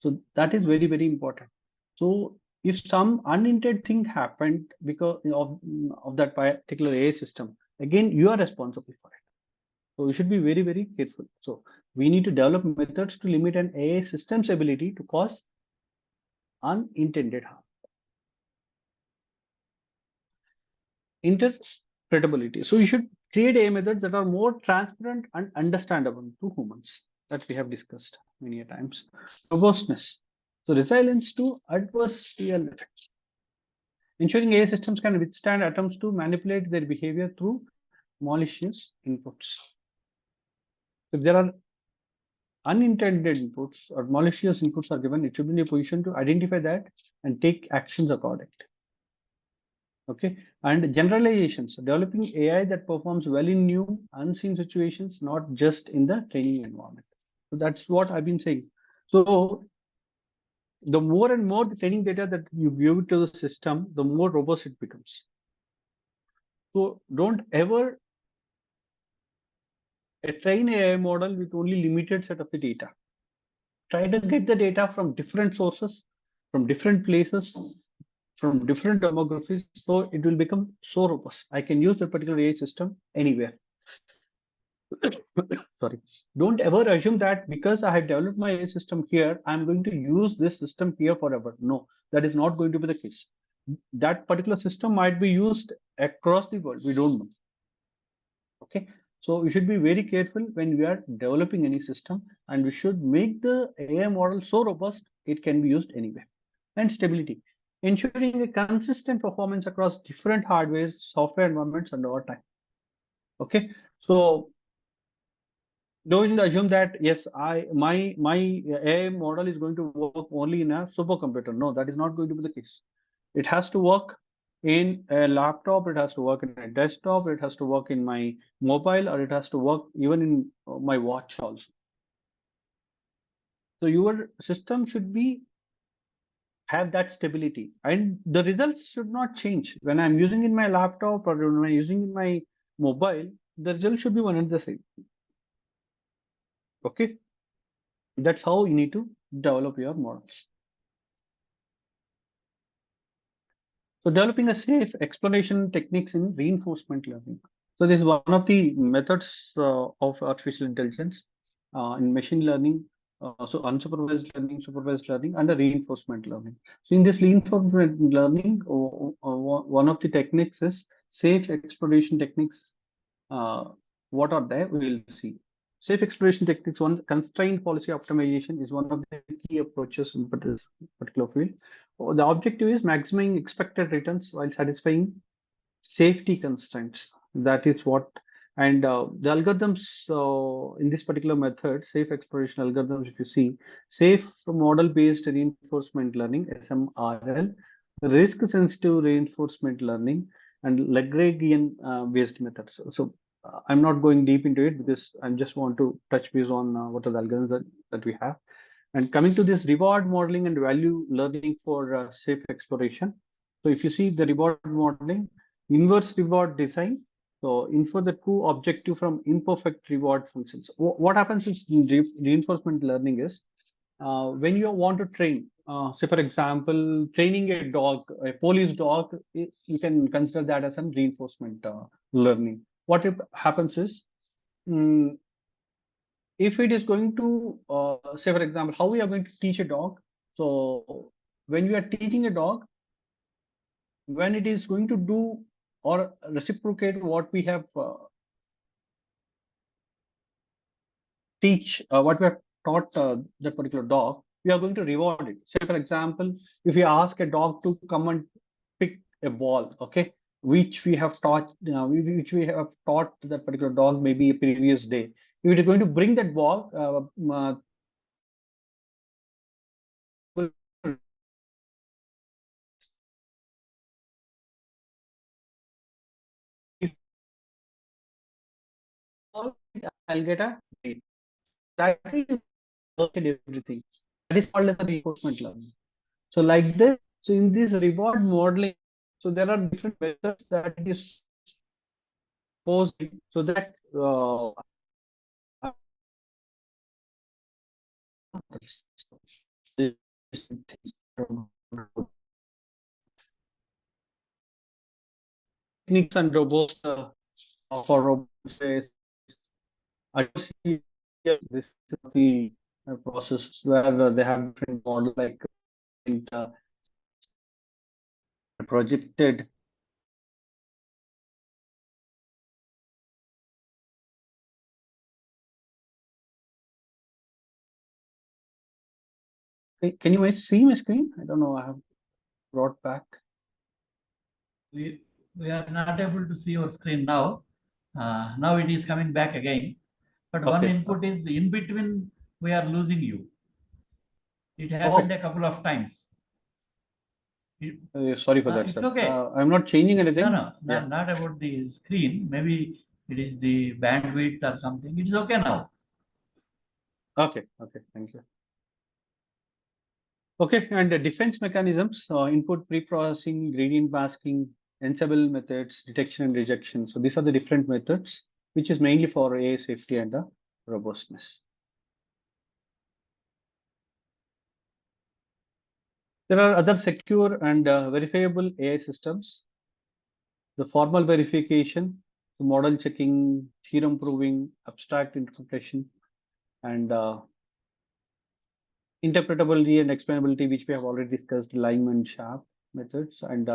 So that is very, very important. So if some unintended thing happened because of that particular AI system, again you are responsible for it. So we should be very, very careful. So we need to develop methods to limit an AI system's ability to cause unintended harm. Interpretability. So we should create AI methods that are more transparent and understandable to humans, that we have discussed many a times. Robustness. So resilience to adversarial effects. Ensuring AI systems can withstand attempts to manipulate their behavior through malicious inputs. If there are unintended inputs or malicious inputs are given, it should be in a position to identify that and take actions accordingly. Okay, and generalizations, developing AI that performs well in new unseen situations, not just in the training environment. So that's what I've been saying. So the more and more the training data that you give to the system, the more robust it becomes. So don't ever train AI model with only limited set of the data. Try to get the data from different sources, from different places, from different demographics, so it will become so robust. I can use the particular AI system anywhere. sorry, don't ever assume that because I have developed my AI system here, I'm going to use this system here forever. No, that is not going to be the case. That particular system might be used across the world. We don't know. Okay, so we should be very careful when we are developing any system, and we should make the AI model so robust it can be used anywhere. And stability, ensuring a consistent performance across different hardware, software environments, and over time. Okay, so don't assume that yes, my AI model is going to work only in a supercomputer. No, that is not going to be the case. It has to work in a laptop, it has to work in a desktop, it has to work in my mobile, or it has to work even in my watch also. So your system should be have that stability, and the results should not change when I'm using in my laptop or when I'm using in my mobile. The result should be one and the same. Okay, that's how you need to develop your models. So developing a safe exploration techniques in reinforcement learning. So this is one of the methods of artificial intelligence in machine learning. So unsupervised learning, supervised learning, and the reinforcement learning. So in this reinforcement learning, one of the techniques is safe exploration techniques. What are they? We will see. Safe exploration techniques. One, constrained policy optimization is one of the key approaches in this particular field. The objective is maximizing expected returns while satisfying safety constraints. That is what, and the algorithms in this particular method, safe exploration algorithms, if you see, safe model-based reinforcement learning, SMRL, risk-sensitive reinforcement learning, and Lagrangian based methods. So I'm not going deep into it because I just want to touch base on what are the algorithms that we have. And coming to this reward modeling and value learning for safe exploration. So if you see the reward modeling, inverse reward design. So infer the true objective from imperfect reward functions. What happens is in reinforcement learning is when you want to train, say for example, training a dog, a police dog, you can consider that as some reinforcement learning. What happens is, if it is going to, say for example, how we are going to teach a dog. So when we are teaching a dog, when it is going to do or reciprocate what we have what we have taught that particular dog, we are going to reward it. Say for example, if you ask a dog to come and pick a ball, okay, which we have taught, which we have taught that particular dog maybe a previous day. If it is going to bring that ball, I'll get a grade. That is everything. That is called as a reinforcement learning. So like this, so in this reward modeling, so there are different methods that it is posed so that techniques and robots for robots. I see here this is the process where they have different model like uh, projected. Can you see my screen? I don't know. I have brought back. We are not able to see your screen now. Now it is coming back again. But one input is in between, we are losing you. It happened a couple of times. Sorry for that, It's sir. okay. I'm not changing anything. No, not about the screen. Maybe it is the bandwidth or something. It's okay now. Okay, thank you. Okay, and the defense mechanisms, input pre-processing, gradient masking, ensemble methods, detection and rejection. So these are the different methods, which is mainly for AI safety and robustness. There are other secure and verifiable AI systems. The formal verification, model checking, theorem proving, abstract interpretation, and interpretability and explainability, which we have already discussed, Lyman Sharp methods, and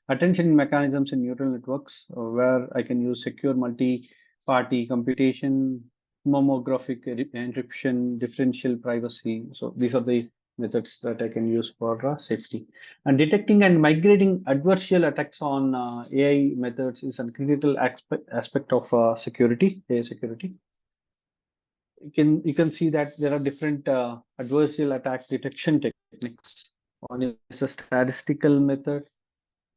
attention mechanisms in neural networks, where I can use secure multi-party computation, homomorphic encryption, differential privacy. So these are the methods that I can use for safety. And detecting and migrating adversarial attacks on AI methods is a critical aspect of security, AI security. You can see that there are different adversarial attack detection techniques. One is a statistical method,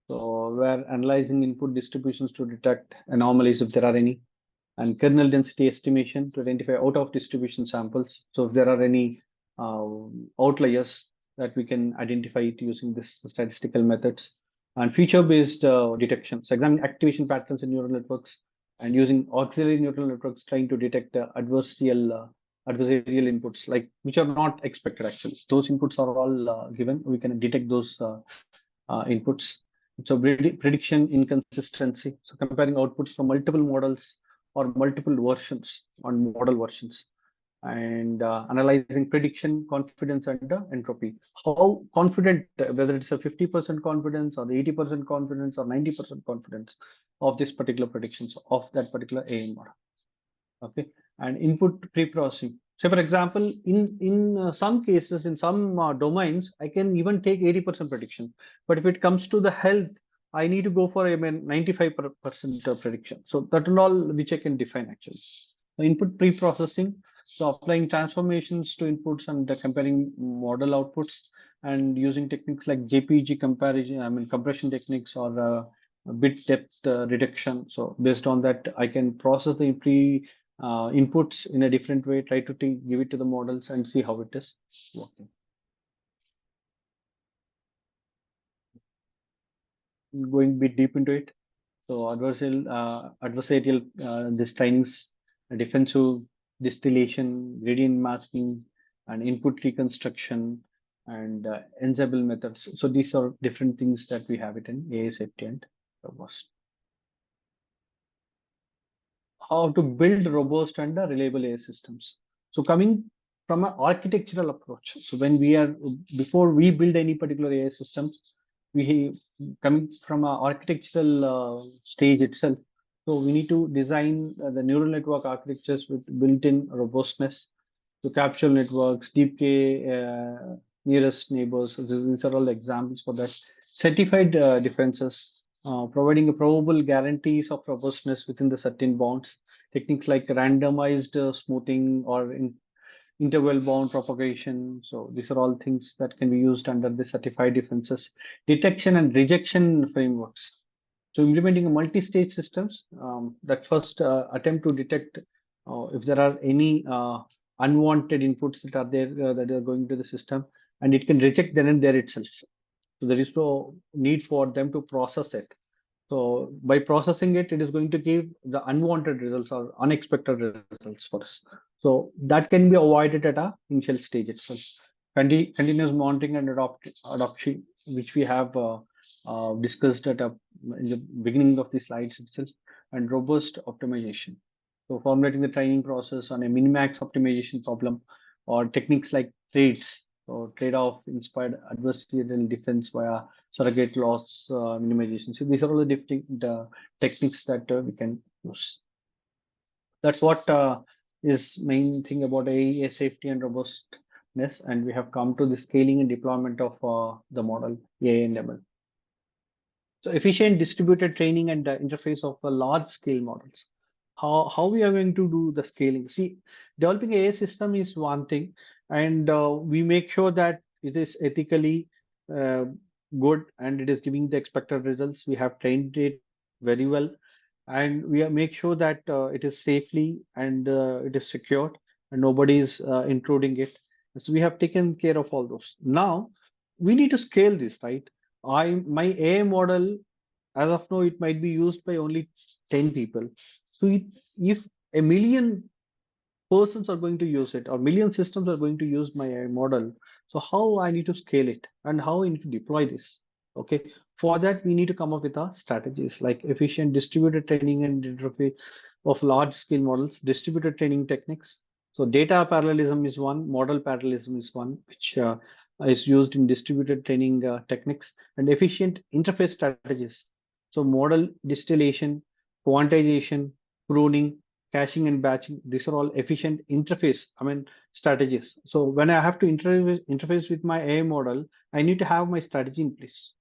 so we're analyzing input distributions to detect anomalies if there are any, and kernel density estimation to identify out of distribution samples. So if there are any outliers that we can identify it using this statistical methods, and feature-based detection. So examining activation patterns in neural networks and using auxiliary neural networks trying to detect adversarial inputs like which are not expected actually. Those inputs are all given. We can detect those inputs. So prediction inconsistency. So comparing outputs from multiple models or multiple versions on model versions, and analyzing prediction, confidence, and entropy. How confident, whether it's a 50% confidence or 80% confidence or 90% confidence of this particular predictions of that particular AI model. Okay, and input pre-processing. So, for example, in some cases, in some domains, I can even take 80% prediction. But if it comes to the health, I need to go for a 95% prediction. So that and all which I can define actually. The input pre-processing, so applying transformations to inputs and comparing model outputs and using techniques like JPG comparison, compression techniques or bit depth reduction. So based on that, I can process the inputs in a different way, try to give it to the models and see how it is working. Going a bit deep into it. So adversarial this trainings, defensive distillation, gradient masking, and input reconstruction, and ensemble methods. So these are different things that we have it in AI safety and robust. How to build robust and reliable AI systems. So coming from an architectural approach. So when we are, before we build any particular AI systems, we coming from an architectural stage itself. So we need to design the neural network architectures with built-in robustness to capture networks, deep K, nearest neighbors. So these are all examples for that. Certified defenses, providing a probable guarantees of robustness within the certain bounds. Techniques like randomized smoothing or interval bound propagation. So these are all things that can be used under the certified defenses. Detection and rejection frameworks. So implementing a multi-stage systems that first attempt to detect if there are any unwanted inputs that are there that are going to the system, and it can reject then and there itself. So there is no need for them to process it. So by processing it, it is going to give the unwanted results or unexpected results for us. So that can be avoided at a initial stage itself. Continuous monitoring and adoption, which we have discussed at in the beginning of the slides itself, and robust optimization. So formulating the training process on a min-max optimization problem, or techniques like trades, or trade-off inspired adversarial defense via surrogate loss minimization. So these are all the different techniques that we can use. That's what is main thing about AI safety and robustness, and we have come to the scaling and deployment of the model AI and ML. So efficient distributed training and interface of large scale models. How we are going to do the scaling? See, developing AI system is one thing, and we make sure that it is ethically uh, good and it is giving the expected results. We have trained it very well, and we make sure that it is safely and it is secured and nobody is intruding it. So we have taken care of all those. Now we need to scale this, right? My AI model, as of now, it might be used by only 10 people. So if a million persons are going to use it, or million systems are going to use my AI model, so how I need to scale it and how I need to deploy this? Okay, For that, we need to come up with our strategies like efficient distributed training and interface of large scale models, distributed training techniques. So data parallelism is one, model parallelism is one, which is used in distributed training techniques, and efficient interface strategies. So model distillation, quantization, pruning, caching and batching. These are all efficient strategies. So when I have to interface with my AI model, I need to have my strategy in place.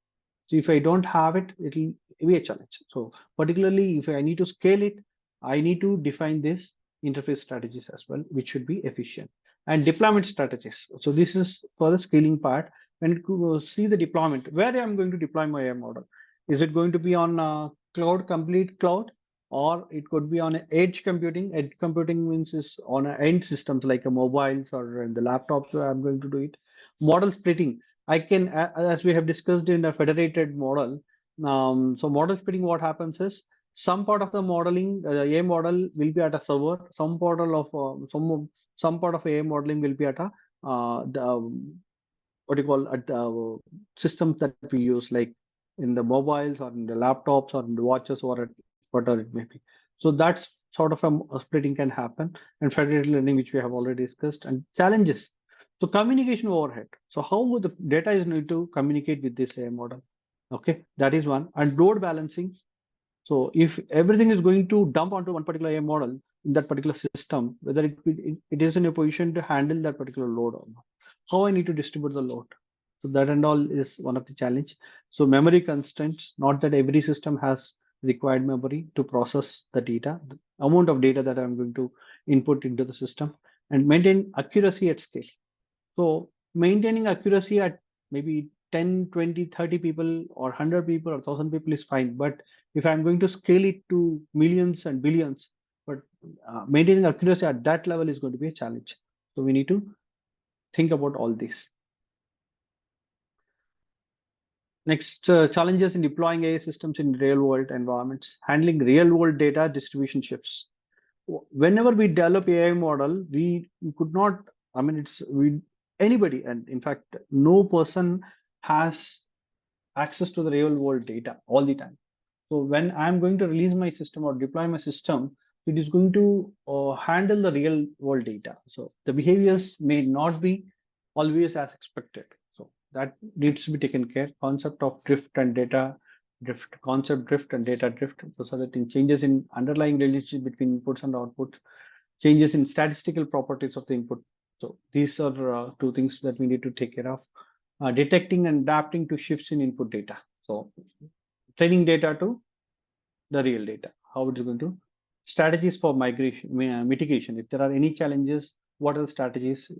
So if I don't have it, it'll be a challenge. So particularly if I need to scale it, I need to define this interface strategies as well, which should be efficient. And deployment strategies. So this is for the scaling part. When you see the deployment, where I'm going to deploy my AI model, is it going to be on cloud, complete cloud, or it could be on edge computing? Edge computing means is on end systems like a mobiles or in the laptops where I'm going to do it. Model splitting. I can, as we have discussed in a federated model. So model splitting, what happens is some part of the modeling, AI model will be at a server. Some part of some part of AI modeling will be at a the what you call at the systems that we use, like in the mobiles or in the laptops or in the watches or at whatever it may be. So that's sort of a splitting can happen, and federated learning, which we have already discussed, and challenges. So communication overhead. So how would the data is need to communicate with this AI model? Okay, that is one. And load balancing. So if everything is going to dump onto one particular AI model in that particular system, whether it is in a position to handle that particular load or not. How I need to distribute the load. So that and all is one of the challenge. So memory constraints, not that every system has required memory to process the data, the amount of data that I'm going to input into the system, and maintain accuracy at scale. So maintaining accuracy at maybe 10, 20, 30 people or 100 people or 1,000 people is fine. But if I'm going to scale it to millions and billions, but maintaining accuracy at that level is going to be a challenge. So we need to think about all this. Next, challenges in deploying AI systems in real world environments, handling real world data distribution shifts. Whenever we develop AI model, we could not, anybody, and in fact, no person has access to the real world data all the time. So when I'm going to release my system or deploy my system, it is going to handle the real world data. So the behaviors may not be always as expected. So that needs to be taken care. Concept of drift and data drift, concept drift and data drift. Those are the things. Changes in underlying relationship between inputs and outputs, changes in statistical properties of the input. So these are two things that we need to take care of. Detecting and adapting to shifts in input data. So training data to the real data, how it is going to, strategies for migration, mitigation. If there are any challenges, what are the strategies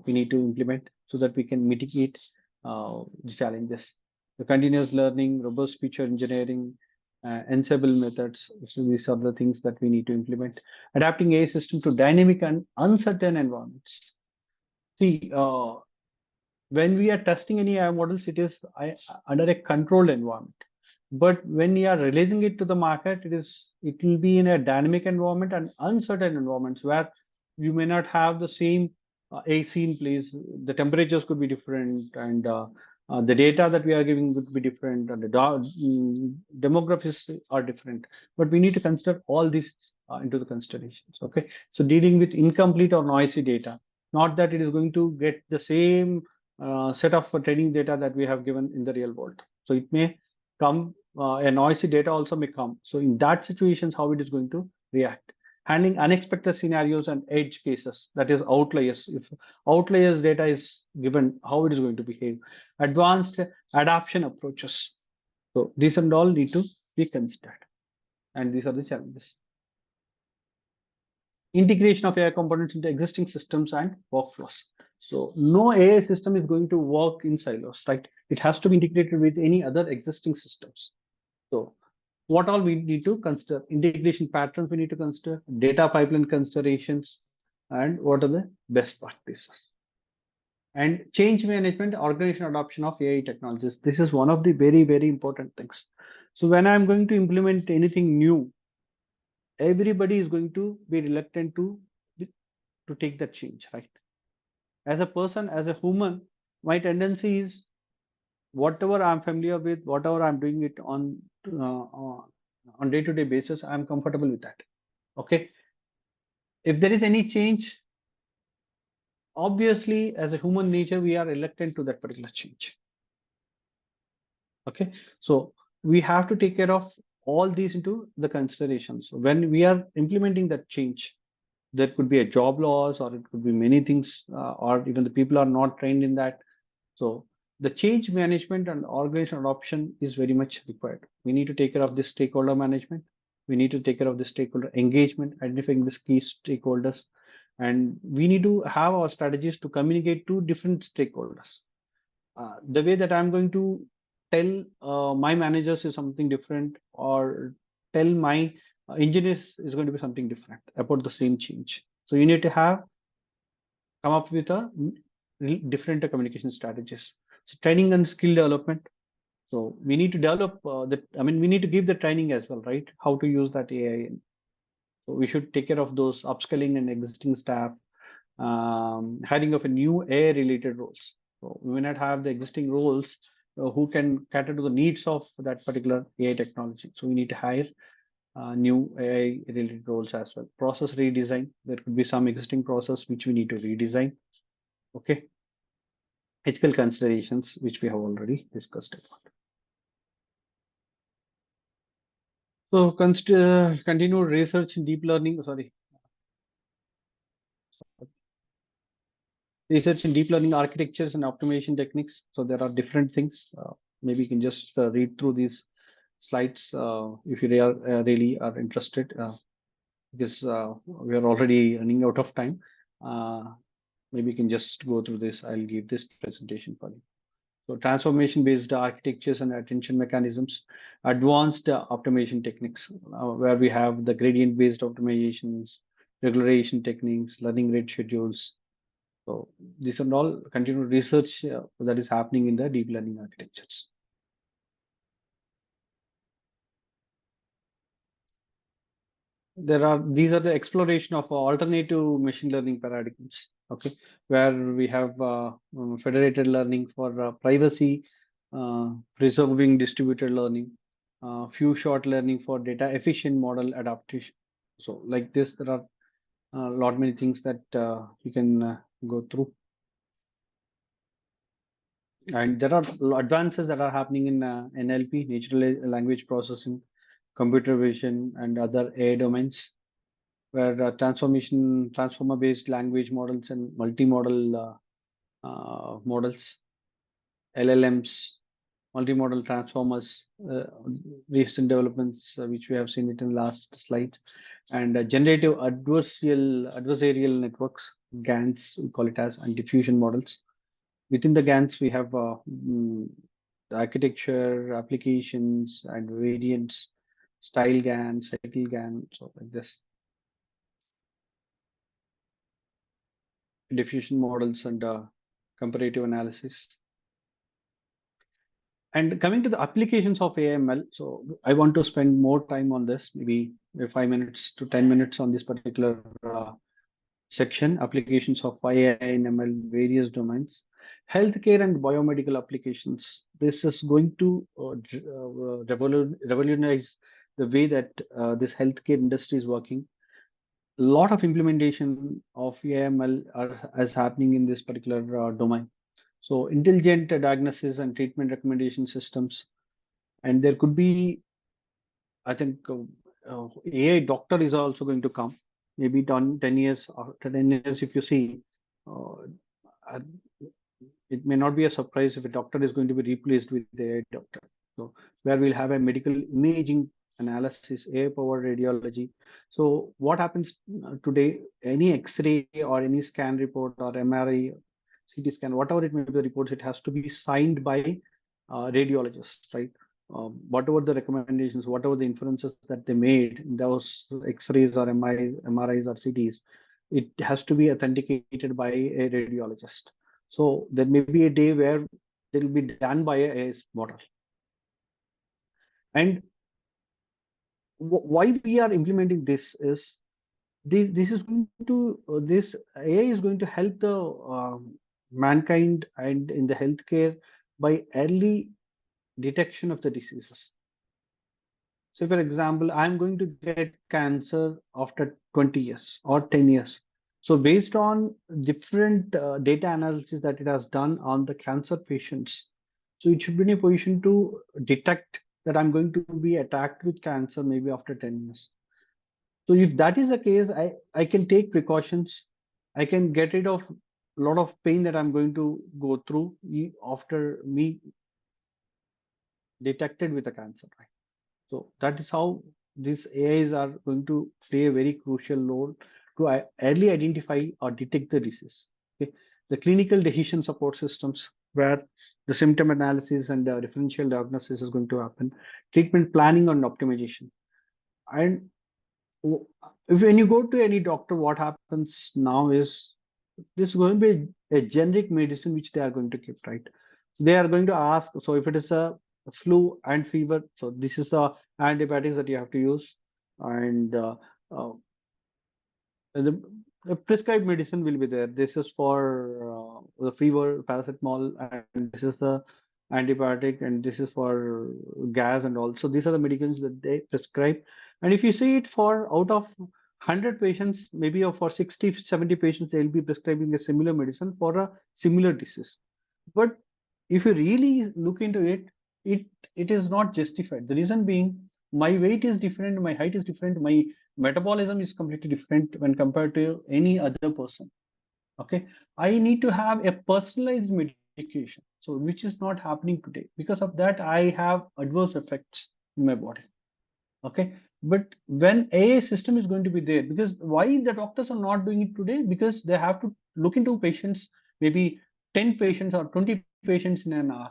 we need to implement so that we can mitigate the challenges? The continuous learning, robust feature engineering, ensemble methods. So these are the things that we need to implement. Adapting AI system to dynamic and uncertain environments. See, when we are testing any AI models, it is under a controlled environment. But when you are releasing it to the market, it will be in a dynamic environment and uncertain environments where you may not have the same AC in place. The temperatures could be different, and the data that we are giving would be different, and the demographics are different. But we need to consider all these into the considerations. Okay, so dealing with incomplete or noisy data, not that it is going to get the same set of training data that we have given in the real world. So it may come, a noisy data also may come. So in that situations, how it is going to react. Handling unexpected scenarios and edge cases, that is outliers. If outliers data is given, how it is going to behave. Advanced adaptation approaches. So these and all need to be considered. And these are the challenges. Integration of AI components into existing systems and workflows. So no AI system is going to work in silos, right? It has to be integrated with any other existing systems. So what all we need to consider? Integration patterns we need to consider, data pipeline considerations, and what are the best practices. And change management, organization adoption of AI technologies. This is one of the very, very important things. So when I'm going to implement anything new, everybody is going to be reluctant to take that change, right? As a person, as a human, my tendency is whatever I'm familiar with, whatever I'm doing it on day-to-day basis, I'm comfortable with that. Okay. If there is any change, obviously, as a human nature, we are reluctant to that particular change. Okay. So we have to take care of all these into the considerations. So when we are implementing that change, there could be a job loss, or it could be many things, or even the people are not trained in that. So the change management and organizational adoption is very much required. We need to take care of this stakeholder management. We need to take care of the stakeholder engagement, identifying the key stakeholders, and we need to have our strategies to communicate to different stakeholders. The way that I'm going to tell my managers is something different, or tell my engineers is going to be something different about the same change. So you need to have come up with a different communication strategies. So training and skill development. So we need to develop that. I mean, we need to give the training as well, right? How to use that AI. So we should take care of those upskilling and existing staff, hiring of a new AI related roles. So we may not have the existing roles who can cater to the needs of that particular AI technology. So we need to hire new AI related roles as well. Process redesign. There could be some existing process which we need to redesign. Okay. Ethical considerations, which we have already discussed about. So continue research in deep learning. Sorry, research in deep learning architectures and optimization techniques. So there are different things. Maybe you can just read through these slides if you really are interested, because we are already running out of time. Maybe you can just go through this. I'll give this presentation for you. So transformation-based architectures and attention mechanisms, advanced optimization techniques, where we have the gradient-based optimizations, regularization techniques, learning rate schedules. So these are all continued research that is happening in the deep learning architectures. These are the exploration of alternative machine learning paradigms. Okay, where we have federated learning for privacy, preserving distributed learning, few shot learning for data efficient model adaptation. So like this, there are a lot many things that you can go through. And there are advances that are happening in NLP, natural language processing, computer vision, and other AI domains, where transformer-based language models and multimodal models, LLMs, multimodal transformers, recent developments which we have seen it in the last slide, and generative adversarial networks, GANs, we call it as, and diffusion models. Within the GANs, we have the architecture, applications, and variants, style GAN, cycle GAN, so like this. Diffusion models and comparative analysis. And coming to the applications of AML, so I want to spend more time on this, maybe 5 minutes to 10 minutes on this particular section, applications of AI and ML, various domains. Healthcare and biomedical applications. This is going to revolutionize the way that this healthcare industry is working. A lot of implementation of AML is happening in this particular domain. So intelligent diagnosis and treatment recommendation systems, and there could be, I think, AI doctor is also going to come. Maybe 10 years, after 10 years, if you see, uh, it may not be a surprise if a doctor is going to be replaced with the AI doctor. So where we'll have a medical imaging analysis, AI-powered radiology. So what happens today? Any X-ray or any scan report or MRI, CT scan, whatever it may be, the reports, it has to be signed by radiologists, right? Whatever the recommendations, whatever the inferences that they made in those X-rays or MRIs or CTs, it has to be authenticated by a radiologist. So there may be a day where it will be done by a model. And why we are implementing this is this is going to this AI is going to help the mankind and in the healthcare by early detection of the diseases. So, for example, I'm going to get cancer after 20 years or 10 years. So, based on different data analysis that it has done on the cancer patients, so it should be in a position to detect that I'm going to be attacked with cancer maybe after 10 years. So, if that is the case, I can take precautions. I can get rid of a lot of pain that I'm going to go through after me detected with a cancer, right? So that is how these AIs are going to play a very crucial role to early identify or detect the disease. Okay. The clinical decision support systems, where the symptom analysis and differential diagnosis is going to happen, treatment planning and optimization. And if when you go to any doctor, what happens now is this is going to be a generic medicine which they are going to keep, right? They are going to ask, so if it is a flu and fever, so this is the antibiotics that you have to use, and uh, the, the prescribed medicine will be there. This is for the fever, paracetamol, and this is the antibiotic, and this is for gas, and also these are the medicines that they prescribe. And if you see it for out of 100 patients, maybe for 60, 70 patients, they'll be prescribing a similar medicine for a similar disease. But if you really look into it, it it is not justified. The reason being, my weight is different, my height is different, my metabolism is completely different when compared to any other person. Okay, I need to have a personalized medication, so which is not happening today. Because of that, I have adverse effects in my body. Okay, but when AI system is going to be there, because why the doctors are not doing it today? Because they have to look into patients, maybe 10 patients or 20 patients in an hour.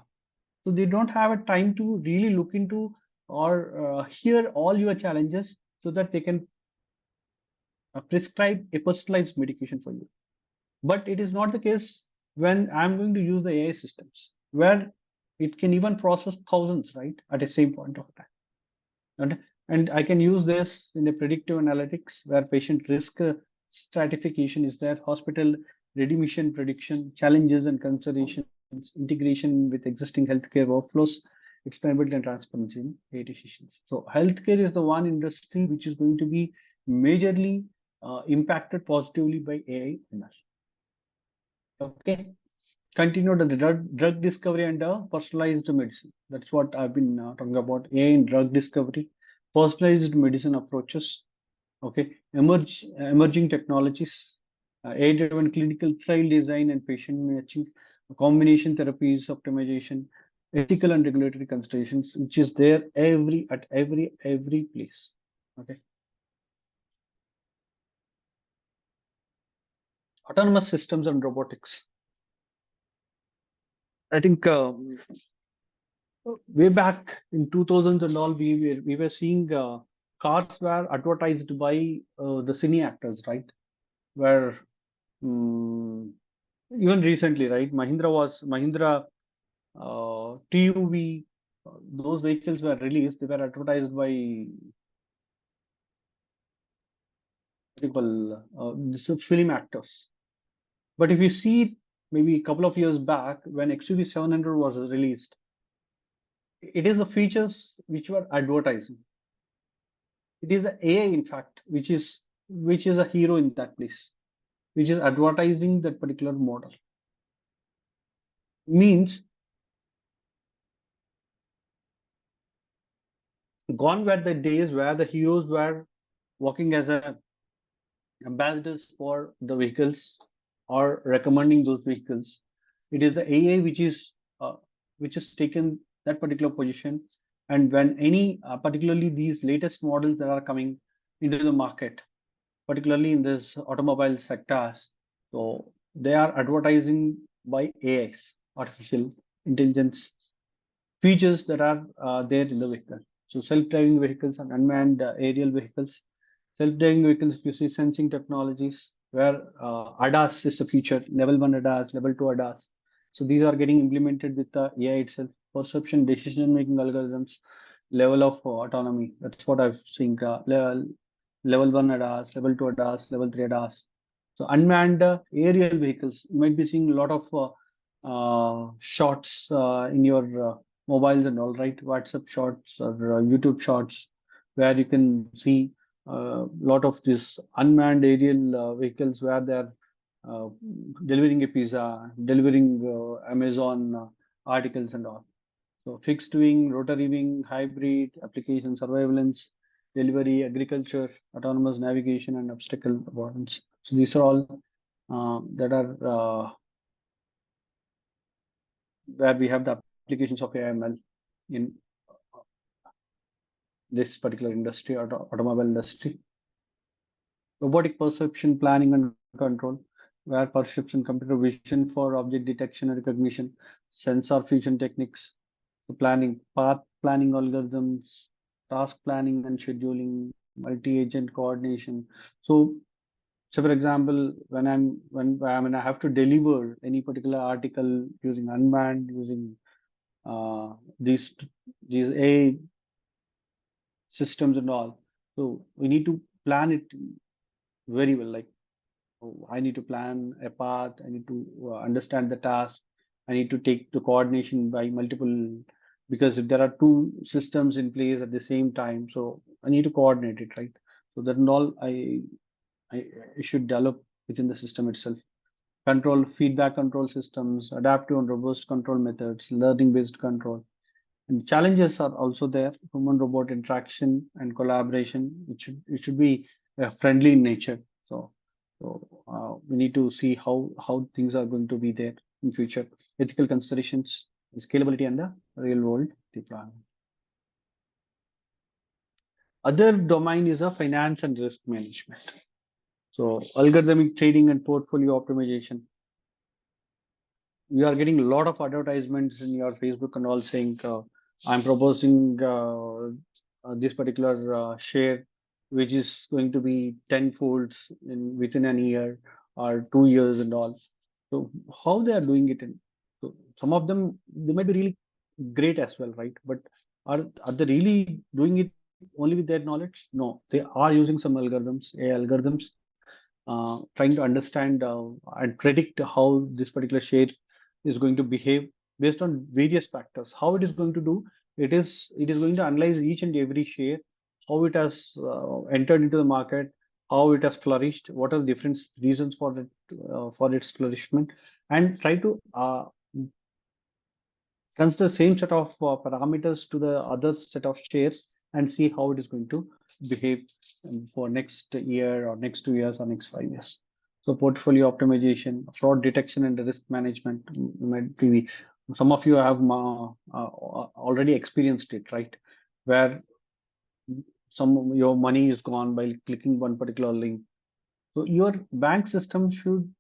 So they don't have a time to really look into or hear all your challenges so that they can prescribe a personalized medication for you. But it is not the case when I'm going to use the AI systems, where it can even process thousands, right, at the same point of time. And I can use this in the predictive analytics, where patient risk stratification is there, hospital readmission prediction, challenges and considerations, integration with existing healthcare workflows, explainability and transparency in AI decisions. So healthcare is the one industry which is going to be majorly impacted positively by AI ML. Okay. Continue the drug discovery and personalized medicine. That's what I've been talking about. AI in drug discovery, personalized medicine approaches. Okay, emerging technologies, AI-driven clinical trial design and patient matching, combination therapies, optimization, ethical and regulatory considerations, which is there at every place. Okay. Autonomous systems and robotics. I think way back in 2000s and all, we were seeing cars were advertised by the cine actors, right? Where even recently, right? Mahindra TUV. Those vehicles were released. They were advertised by people, film actors. But if you see, maybe a couple of years back, when XUV 700 was released, it is the features which were advertising. It is the AI, in fact, which is a hero in that place, which is advertising that particular model. Means gone were the days where the heroes were working as a ambassadors for the vehicles or recommending those vehicles. It is the AI which has taken that particular position. And when any particularly these latest models that are coming into the market, particularly in this automobile sectors, so they are advertising by AIs, artificial intelligence features that are there in the vehicle. So self-driving vehicles and unmanned aerial vehicles. Self-driving vehicles, if you see sensing technologies, where ADAS is a feature, level 1 ADAS, level 2 ADAS. So these are getting implemented with the AI itself. Perception, decision-making algorithms, level of autonomy. That's what I've seen. Level 1 ADAS, level 2 ADAS, level 3 ADAS. So unmanned aerial vehicles, you might be seeing a lot of shots in your mobiles and all, right? WhatsApp shots or YouTube shots, where you can see a lot of these unmanned aerial vehicles where they're uh, delivering a pizza, delivering Amazon articles and all. So fixed wing, rotary wing, hybrid application, surveillance, delivery, agriculture, autonomous navigation, and obstacle avoidance. So these are all that are where we have the applications of AML in this particular industry, automobile industry. Robotic perception, planning, and control, where perception, computer vision for object detection and recognition, sensor fusion techniques, the planning, path planning algorithms, task planning and scheduling, multi-agent coordination. So for example, when I have to deliver any particular article using unmanned, using uh, these these AI systems and all, so we need to plan it very well. Like, oh, I need to plan a path. I need to understand the task. I need to take the coordination by multiple, because if there are two systems in place at the same time, so I need to coordinate it, right? So that and all I should develop within the system itself. Control, feedback control systems, adaptive and robust control methods, learning based control. And challenges are also there: human robot interaction and collaboration. It should be friendly in nature. So we need to see how things are going to be there in future. Ethical considerations, scalability, and the real world deployment. Other domain is a finance and risk management. So algorithmic trading and portfolio optimization. You are getting a lot of advertisements in your Facebook and all saying, I'm proposing this particular share, which is going to be 10 folds in within an year or 2 years and all. So how they are doing it? So some of them, they might be really great as well, right? But are they really doing it only with their knowledge? No, they are using some algorithms, AI algorithms, trying to understand and predict how this particular share is going to behave based on various factors. How it is going to do? It is going to analyze each and every share, how it has entered into the market, how it has flourished, what are the different reasons for its flourishment, and try to consider same set of parameters to the other set of shares and see how it is going to behave for next year or next 2 years or next 5 years. So portfolio optimization, fraud detection and risk management might be, some of you have already experienced it, right? Where your money is gone by clicking one particular link. So your bank system should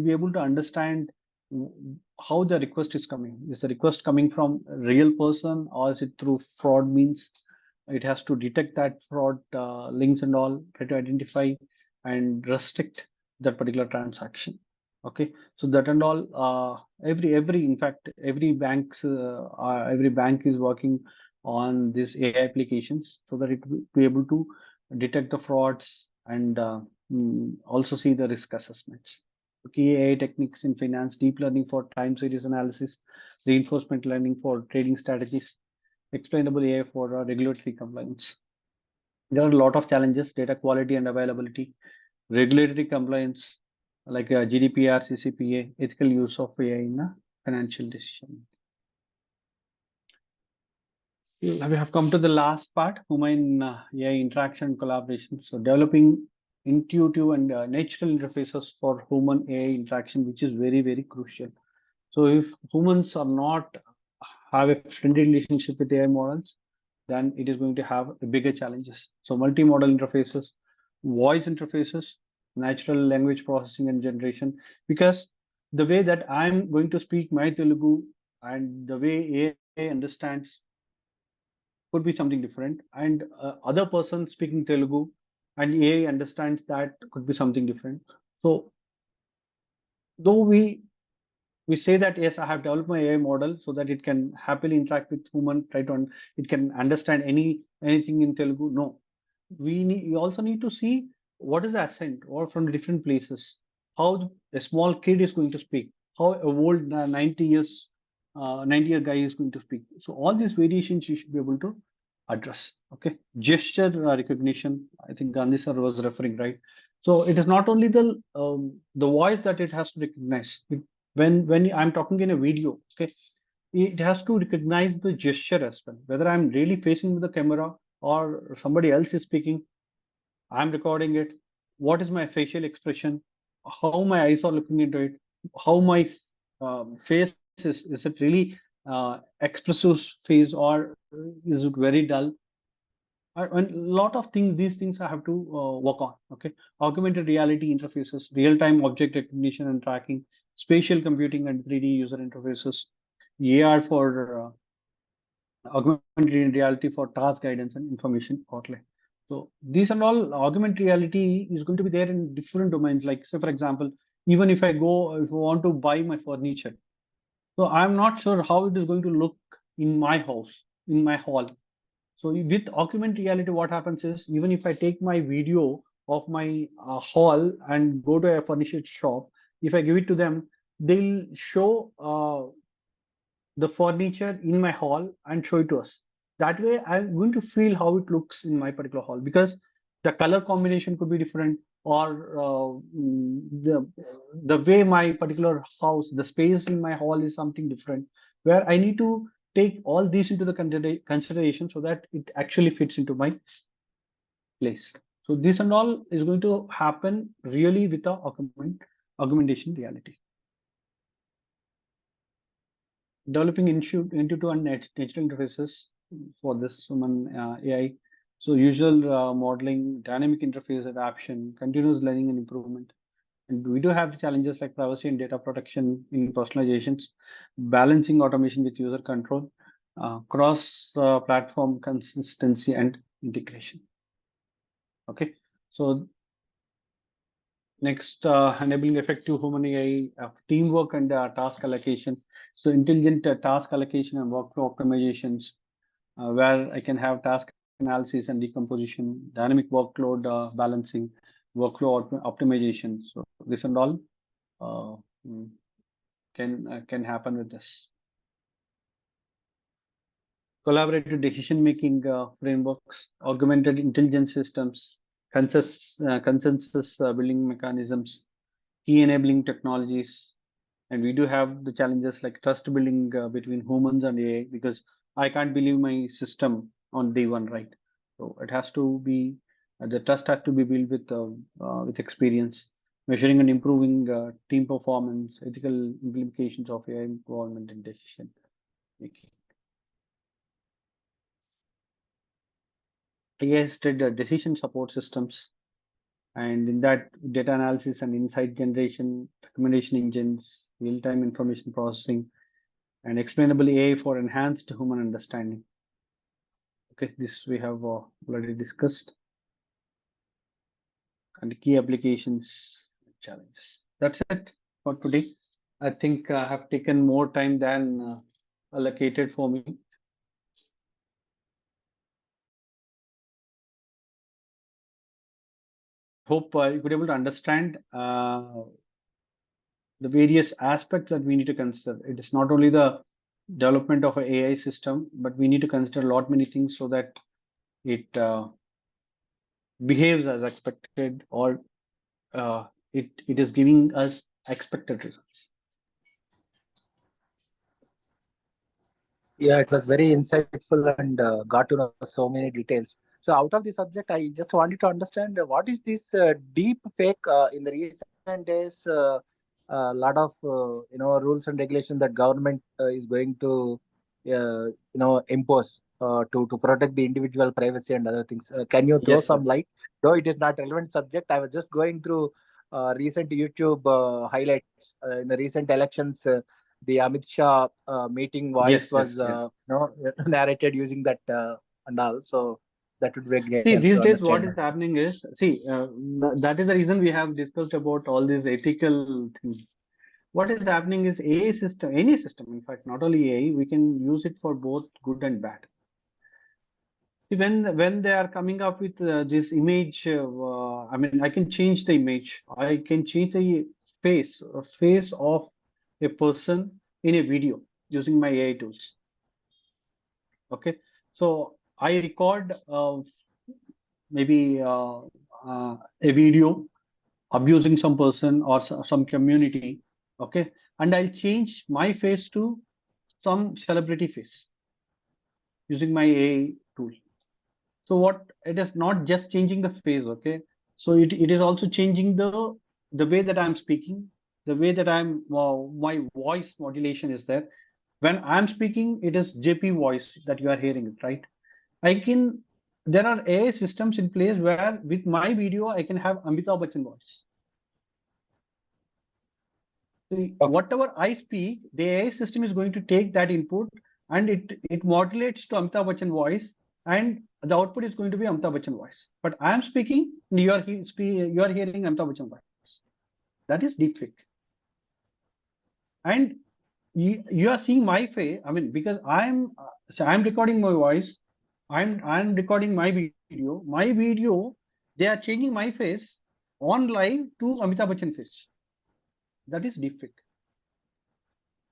be able to understand how the request is coming. Is the request coming from a real person or is it through fraud means? It has to detect that fraud links and all, try to identify and restrict that particular transaction. Okay, so that and all. Every in fact every bank is working on these AI applications so that it will be able to detect the frauds and also see the risk assessments. Key AI techniques in finance: deep learning for time series analysis, reinforcement learning for trading strategies, explainable AI for regulatory compliance. There are a lot of challenges: data quality and availability, regulatory compliance like GDPR, CCPA, ethical use of AI in financial decision. Now we have come to the last part: human AI interaction and collaboration. So developing intuitive and natural interfaces for human AI interaction, which is very crucial. So if humans are not have a friendly relationship with AI models, then it is going to have bigger challenges. So multi-modal interfaces, voice interfaces, natural language processing and generation, because the way that I'm going to speak my Telugu and the way AI understands could be something different, and other person speaking Telugu and AI understands that could be something different. So though we say that yes, I have developed my AI model so that it can happily interact with human, it can understand anything in Telugu. No, we also need to see what is the accent or from different places, how a small kid is going to speak. how a old 90-year guy is going to speak. So all these variations you should be able to address. Okay, gesture recognition. I think Gandhi sir was referring, right? So it is not only the voice that it has to recognize. When I'm talking in a video, okay, it has to recognize the gesture as well. Whether I'm really facing the camera or somebody else is speaking, I'm recording it. What is my facial expression? How my eyes are looking into it? How my face is? Is it really expressive face or is it very dull? And a lot of things, these things I have to work on. Okay, augmented reality interfaces, real-time object recognition and tracking, spatial computing and 3D user interfaces, AR for augmented reality for task guidance and information outlay. So these and all augmented reality is going to be there in different domains. Like say, for example, even if I want to buy my furniture, so I'm not sure how it is going to look in my house, in my hall. So with augmented reality, what happens is even if I take my video of my hall and go to a furniture shop, if I give it to them, they'll show the furniture in my hall and show it to us. That way, I'm going to feel how it looks in my particular hall because the color combination could be different, or the way my particular house, the space in my hall is something different, where I need to take all these into the consideration so that it actually fits into my place. So this and all is going to happen really with the augmentation reality. Developing Intuitive and digital interfaces for this human AI. So usual modeling, dynamic interface adaptation, continuous learning and improvement. And we do have the challenges like privacy and data protection in personalizations, balancing automation with user control, cross-platform consistency and integration. Okay, so next, enabling effective human AI teamwork and task allocation. So intelligent task allocation and workflow optimizations, where I can have task analysis and decomposition, dynamic workload balancing, workflow optimization. So this and all mm, can happen with this. Collaborative decision-making frameworks, augmented intelligence systems, consensus building mechanisms, key enabling technologies, and we do have the challenges like trust building between humans and AI, because I can't believe my system on day one, right? So it has to be the trust has to be built with experience, measuring and improving team performance, ethical implications of AI involvement in decision making. AI-assisted decision support systems, and in that data analysis and insight generation, recommendation engines, real-time information processing, and explainable AI for enhanced human understanding. Okay, this we have already discussed. And key applications challenges. That's it for today. I think I have taken more time than allocated for me. Hope you could be able to understand the various aspects that we need to consider. It is not only the development of an AI system, but we need to consider a lot many things so that it behaves as expected, or it is giving us expected results. Yeah, it was very insightful and got to know so many details. So out of the subject, I just wanted to understand what is this deep fake in the recent days. A lot of rules and regulations that government is going to impose to protect the individual privacy and other things. Can you throw Yes, sir. some light? Though it is not relevant subject, I was just going through recent YouTube highlights in the recent elections. The Amit Shah meeting voice Yes, was yes, yes. narrated using that and all. So that would be great See, help these to days, what understand is that. happening is, see, that is the reason we have discussed about all these ethical things. What is happening is AI system, any system, in fact, not only AI, we can use it for both good and bad. See, when they are coming up with this image, I mean, I can change the image. I can change the face of a person in a video using my AI tools. Okay, so I record maybe a video abusing some person or some community. Okay, and I'll change my face to some celebrity face using my AI tool. So what, it is not just changing the face, okay? So it is also changing the way that I'm speaking, the way that my voice modulation is there. When I'm speaking, it is JP voice that you are hearing it, right? I can, there are AI systems in place where with my video, I can have Amitabh Bachchan voice. So whatever I speak, the AI system is going to take that input and it modulates to Amitabh Bachchan voice, and the output is going to be Amitabh Bachchan voice. But I am speaking, you are hearing Amitabh Bachchan voice. That is deepfake. And you are seeing my face. I mean, because I'm recording my voice, I'm recording my video. My video, they are changing my face on live to Amitabh Bachchan face. That is deepfake.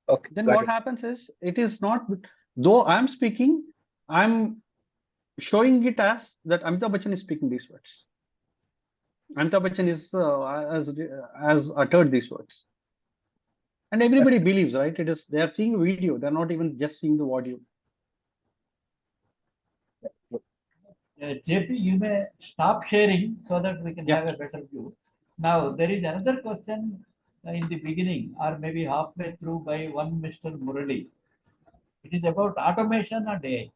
Okay. Then what happens is, it is not, though I'm speaking, I'm showing it as that Amitabh Bachchan is speaking these words. Amitabh Bachchan is has uttered these words, and everybody believes, right? It is, they are seeing a video, they're not even just seeing the audio. JP, you may stop sharing so that we can have a better view. Now, there is another question in the beginning or maybe halfway through by one Mr. Murali. It is about automation and AI.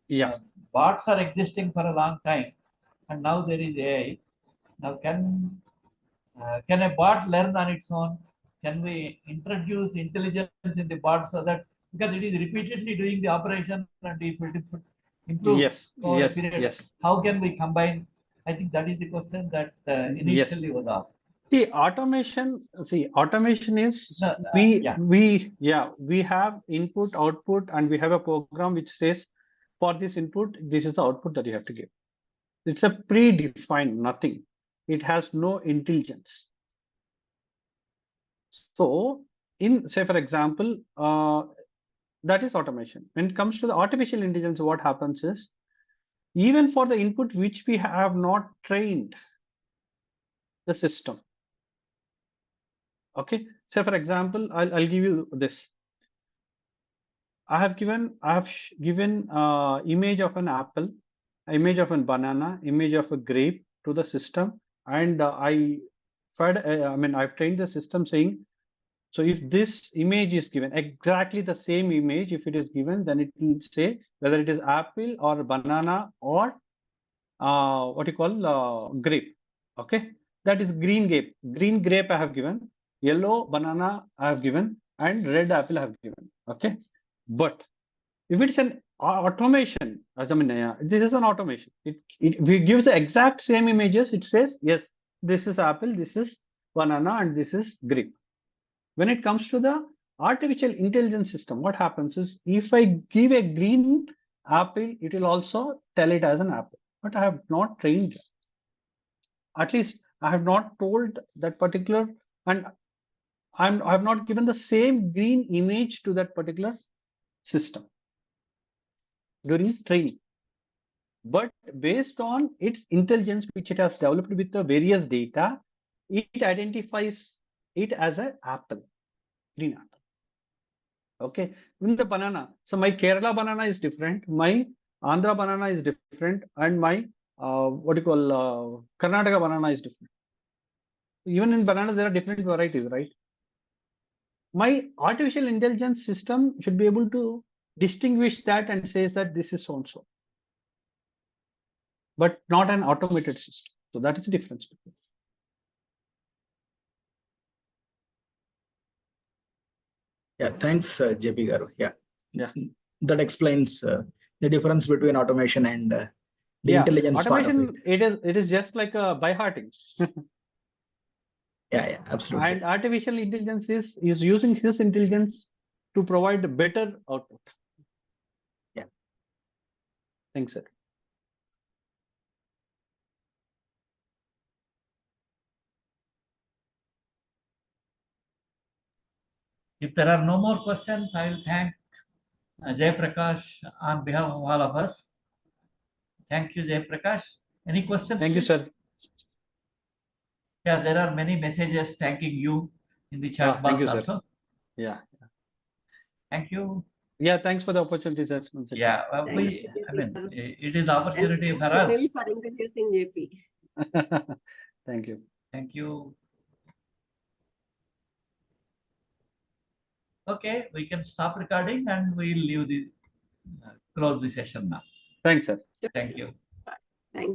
Yeah. Bots are existing for a long time, and now there is AI. Now, can a bot learn on its own? Can we introduce intelligence in the bot so that, because it is repeatedly doing the operation, and if it improves Yes, over a yes, period, yes. how can we combine? I think that is the question that initially was asked. See, automation is, No, we have input, output, and we have a program which says, for this input, this is the output that you have to give. It's a predefined nothing. It has no intelligence. So in, say, for example, that is automation. When it comes to the artificial intelligence, what happens is, even for the input which we have not trained the system. Okay, say for example, I'll give you this. I have given image of an apple, image of a banana, image of a grape to the system, and I've trained the system saying, so if this image is given, exactly the same image, if it is given, then it will say whether it is apple or banana or what you call grape. Okay, that is green grape. Green grape I have given, yellow banana I have given, and red apple I have given. Okay, but if it's an automation, this is an automation. It gives the exact same images. It says, yes, this is apple, this is banana, and this is grape. When it comes to the artificial intelligence system, what happens is, if I give a green apple, it will also tell it as an apple. But I have not trained, at least I have not told that particular, and I have not given the same green image to that particular system during training. But based on its intelligence, which it has developed with the various data, it identifies it as an apple, green apple. Okay, in the banana, so my Kerala banana is different, my Andhra banana is different, and my Karnataka banana is different. Even in bananas, there are different varieties, right? My artificial intelligence system should be able to distinguish that and says that this is so and so, but not an automated system. So that is the difference between. Yeah, thanks, JP Garu. Yeah, Yeah, that explains the difference between automation and the intelligence automation, part of it. It is just like a by hearting. Yeah, absolutely. And artificial intelligence is using his intelligence to provide a better output. Yeah. Thanks, sir. If there are no more questions, I will thank Jayaprakash on behalf of all of us. Thank you, Jayaprakash. Any questions? Thank you, please? sir. Yeah, there are many messages thanking you in the chat Thank box you, sir. also. Yeah. Thank you. Yeah, thanks for the opportunity, sir. Once again. Yeah, Thank you, I mean, Deepak. it is And opportunity for thanks, us. Sunil, for introducing JP. Thank you. Thank you. Okay, we can stop recording and we'll leave the close the session now. Thanks, sir. Thank you.